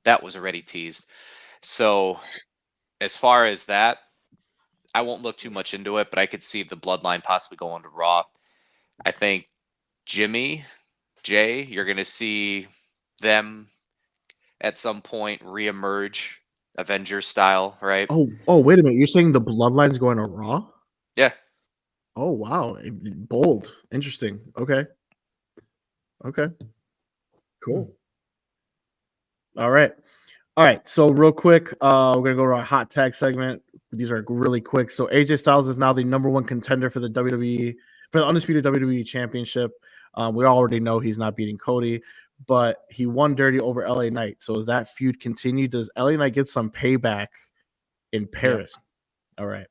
That was already teased. So, as far as that, I won't look too much into it, but I could see the Bloodline possibly going to Raw. I think Jay, you're going to see them at some point reemerge, Avengers style, right? Oh, wait a minute. You're saying the Bloodline's going to Raw? Yeah. Oh, wow. Bold. Interesting. Okay. Cool. All right. So real quick, we're gonna go to our hot tag segment. These are really quick. So AJ Styles is now the number one contender for the WWE for the undisputed WWE Championship. We already know he's not beating Cody, but he won dirty over LA Knight. So as that feud continue, does LA Knight get some payback in Paris? All right.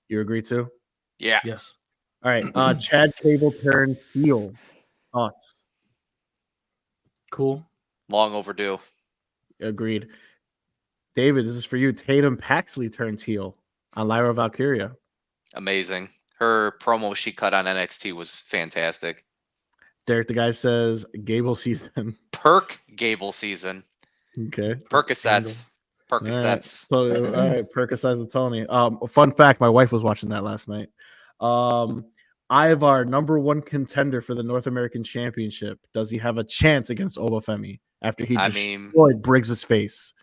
You agree too? Yeah. Yes. All right. Chad Cable turns heel. Thoughts? Cool. Long overdue. Agreed. David, this is for you. Tatum Paxley turns heel on Lyra Valkyria. Amazing. Her promo she cut on NXT was fantastic. Derek, the guy says Gable season. Gable season. Okay. Percocets. Percocets. All right. Percocets with Tony. Fun fact: my wife was watching that last night. Ivar, number one contender for the North American Championship. Does he have a chance against Obafemi after he destroyed Briggs's face?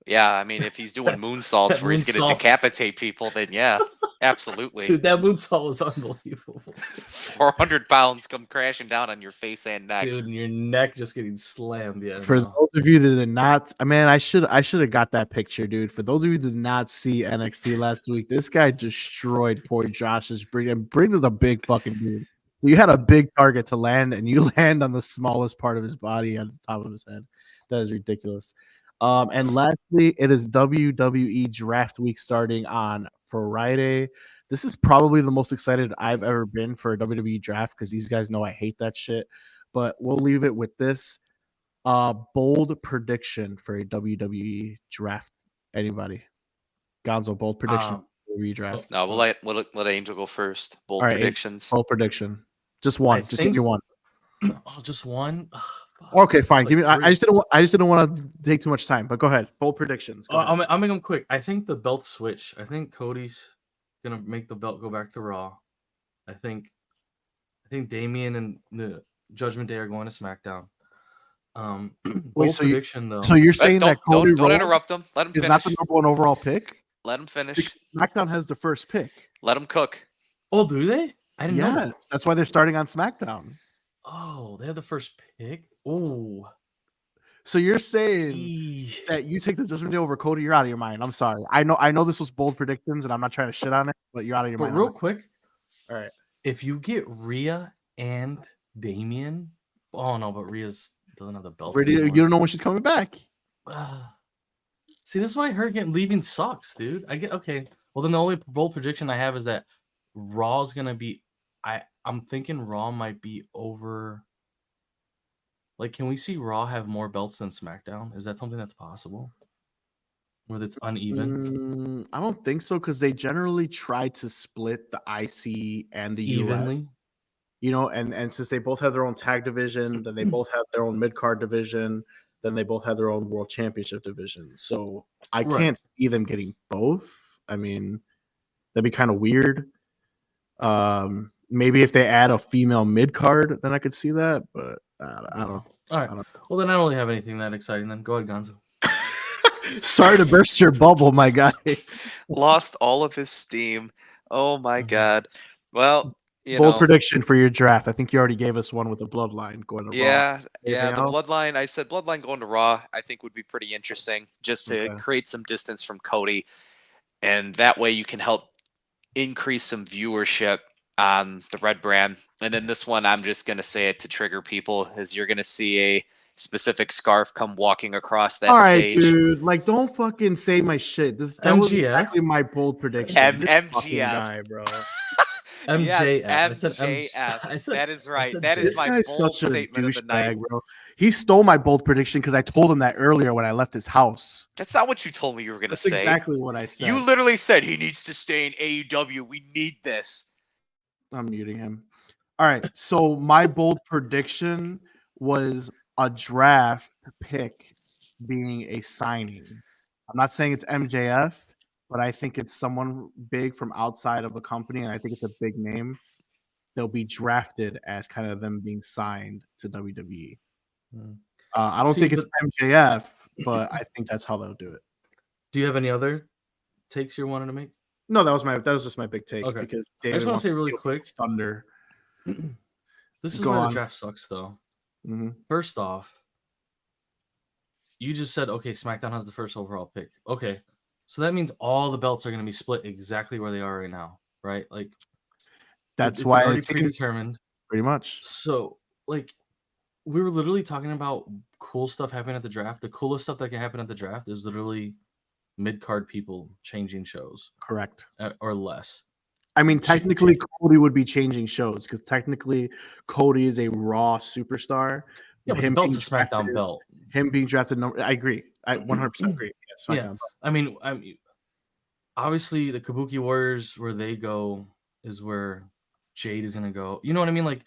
Yeah, I mean, if he's doing moonsaults where he's going to decapitate people, then yeah, absolutely. Dude, that moonsault was unbelievable. 400 pounds come crashing down on your face and neck. Dude, and your neck just getting slammed. Yeah. For those of you that did not, I should have got that picture, dude. For those of you that did not see NXT last week, this guy destroyed poor Josh's Briggs. And Briggs is a big fucking dude. You had a big target to land, and you land on the smallest part of his body at the top of his head. That is ridiculous. And lastly, it is WWE Draft Week starting on Friday. This is probably the most excited I've ever been for a WWE draft because these guys know I hate that shit. But we'll leave it with this bold prediction for a WWE draft. Anybody? Gonzo, bold prediction for WWE draft. No, we'll let Angel go first. Bold predictions. Bold prediction. Just one. Give me one. Oh, just one. Okay, fine. Give me. I just didn't want to take too much time. But go ahead. Bold predictions. I'll make them quick. I think the belt switch. I think Cody's gonna make the belt go back to Raw. I think Damian and the Judgment Day are going to SmackDown. Bold prediction though. So you're saying that Cody don't interrupt them. Let him finish. Is not the number one overall pick? Let him finish. Because SmackDown has the first pick. Let him cook. Oh, do they? I didn't know. That. That's why they're starting on SmackDown. Oh, they have the first pick. Oh, so you're saying that you take the Judgment Day over Cody? You're out of your mind. I'm sorry. I know this was bold predictions, and I'm not trying to shit on it, but you're out of your mind. But real quick, all right. If you get Rhea and Damian, oh no, but Rhea's doesn't have the belt. You don't know when she's coming back. See, this is why her leaving sucks, dude. I get okay. Well, then the only bold prediction I have is that Raw's gonna be. I'm thinking Raw might be over. Like, can we see Raw have more belts than SmackDown? Is that something that's possible? Where it's uneven? I don't think so because they generally try to split the IC and the evenly. US. You know, and since they both have their own tag division, then they both have their own mid card division, then they both have their own world championship division. So I can't see them getting both. I mean, that'd be kind of weird. Maybe if they add a female mid card, then I could see that, but I don't know. All right. Well, then I don't really have anything that exciting. Then go ahead, Gonzo. Sorry to burst your bubble, my guy. Lost all of his steam. Oh my god. Well, bold prediction for your draft. I think you already gave us one with the Bloodline going to Raw. Yeah. The Bloodline. I said Bloodline going to Raw. I think would be pretty interesting, just to create some distance from Cody, and that way you can help increase some viewership on the Red brand. And then this one, I'm just gonna say it to trigger people, is you're gonna see a specific scarf come walking across that All right, stage. dude. Like, don't fucking say my shit. That was MGF? exactly my bold prediction. This fucking MGF. guy, bro. Yes, MJF. I said MJF. That is right. That is This my guy's bold such a statement of the night. douchebag, bro. He stole my bold prediction because I told him that earlier when I left his house. That's not what you told me you were going to That's say. exactly what I said. You literally said he needs to stay in AEW. We need this. I'm muting him. All right. So my bold prediction was a draft pick being a signing. I'm not saying it's MJF, but I think it's someone big from outside of a company, and I think it's a big name. They'll be drafted as kind of them being signed to WWE. I don't See, think it's MJF, but I think that's how they'll do it. Do you have any other takes you're wanting to make? No, that was just my big take Okay. because I David just want wants to say to really steal quick. people's thunder. This is Go why on. the draft sucks, though. Mm-hmm. First off, you just said, okay, SmackDown has the first overall pick. Okay. So that means all the belts are going to be split exactly where they are right now, right? Like, That's it's why already it seems predetermined. pretty much. So, like, we were literally talking about cool stuff happening at the draft. The coolest stuff that can happen at the draft is literally mid-card people changing shows Correct. or less. I mean, technically, Cody would be changing shows because technically, Cody is a Raw superstar. Yeah, but the belt's a SmackDown belt. Him being drafted, I agree. I 100% agree. Yeah, yeah. I mean, obviously, the Kabuki Warriors, where they go, is where Jade is going to go. You know what I mean? Like,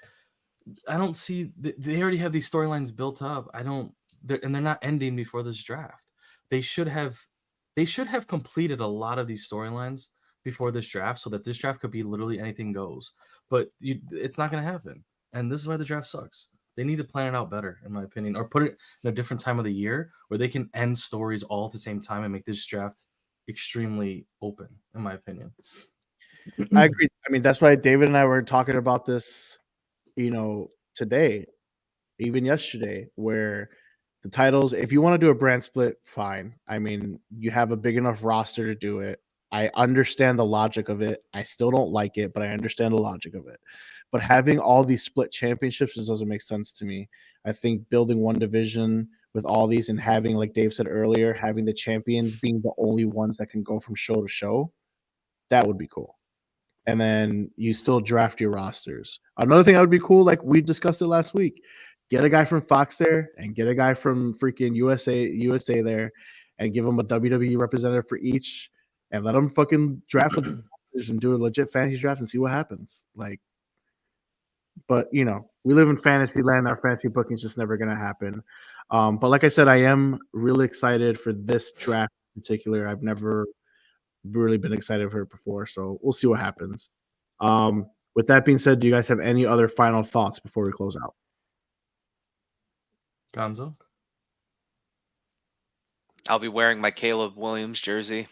I don't see they already have these storylines built up. And they're not ending before this draft. They should have completed a lot of these storylines before this draft, so that this draft could be literally anything goes. But it's not going to happen, and this is why the draft sucks. They need to plan it out better, in my opinion, or put it in a different time of the year where they can end stories all at the same time and make this draft extremely open, in my opinion. I agree. I mean, that's why David and I were talking about this, today, even yesterday, where the titles, if you want to do a brand split, fine. I mean, you have a big enough roster to do it. I understand the logic of it. I still don't like it, but I understand the logic of it. But having all these split championships just doesn't make sense to me. I think building one division with all these and having, like Dave said earlier, having the champions being the only ones that can go from show to show, that would be cool. And then you still draft your rosters. Another thing that would be cool, like we discussed it last week, get a guy from Fox there and get a guy from freaking USA there and give them a WWE representative for each and let them fucking draft with and do a legit fantasy draft and see what happens. Like, but we live in fantasy land. Our fantasy booking is just never going to happen. But like I said, I am really excited for this draft in particular. I've never really been excited for it before, so we'll see what happens. With that being said, do you guys have any other final thoughts before we close out? Gonzo? I'll be wearing my Caleb Williams jersey,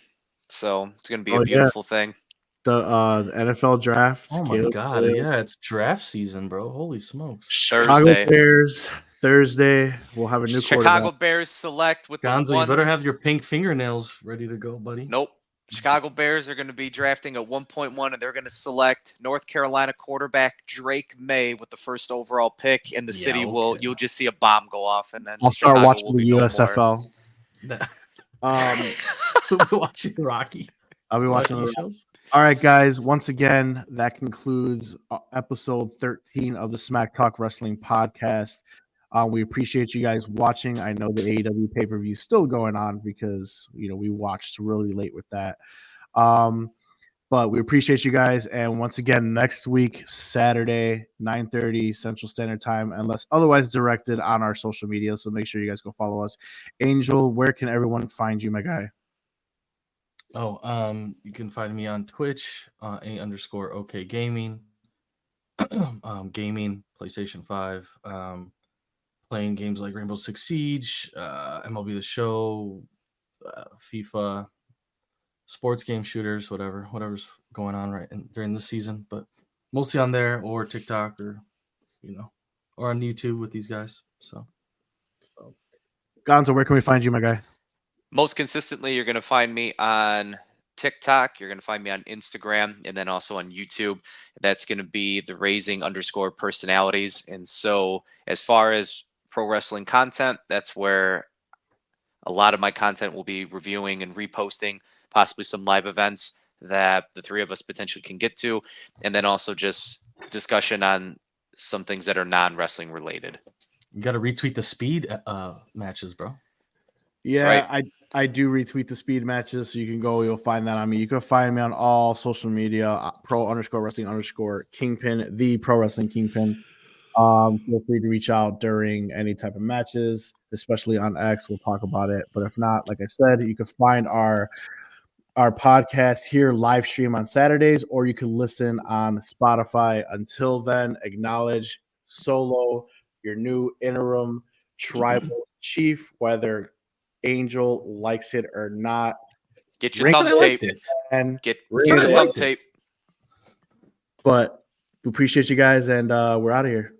so it's going to be a beautiful thing. The NFL draft. Oh my god, yeah, it's draft season, bro. Holy smokes. Chicago Bears, Thursday. We'll have a new Chicago Bears select with Gonzo, the one... you better have your pink fingernails ready to go, buddy. Nope. Chicago Bears are going to be drafting at 1.1, and they're going to select North Carolina quarterback Drake May with the first overall pick. And the city you'll just see a bomb go off, and then I'll start watching the USFL. We'll be watching Rocky. I'll be watching the shows. All right, guys. Once again, that concludes episode 13 of the Smacktalk Wrestling Podcast. We appreciate you guys watching. I know the AEW pay-per-view is still going on because we watched really late with that. But we appreciate you guys. And once again, next week, Saturday, 9:30 Central Standard Time, unless otherwise directed on our social media. So make sure you guys go follow us. Angel, where can everyone find you, my guy? You can find me on Twitch, _OK Gaming, gaming, PlayStation 5, playing games like Rainbow Six Siege, MLB The Show, FIFA, sports game shooters, whatever's going on during this season, but mostly on there or TikTok or on YouTube with these guys. So Gonzo, where can we find you, my guy? Most consistently, you're going to find me on TikTok. You're going to find me on Instagram and then also on YouTube. That's going to be the Raising _personalities. And so as far as pro wrestling content. That's where a lot of my content will be reviewing and reposting, possibly some live events that the three of us potentially can get to, and then also just discussion on some things that are non-wrestling related. You got to retweet the speed matches, bro. Yeah, right. I do retweet the speed matches, so you can go. You'll find that on me. You can find me on all social media, pro_wrestling_kingpin, the pro wrestling kingpin. Feel free to reach out during any type of matches, especially on X. We'll talk about it. But if not, like I said, you can find our podcast here live stream on Saturdays, or you can listen on Spotify. Until then, acknowledge Solo, your new interim tribal chief, whether Angel likes it or not. Get your Ring thumb I liked tape. it. and Get ring your I thumb liked it. tape. But we appreciate you guys, and we're out of here.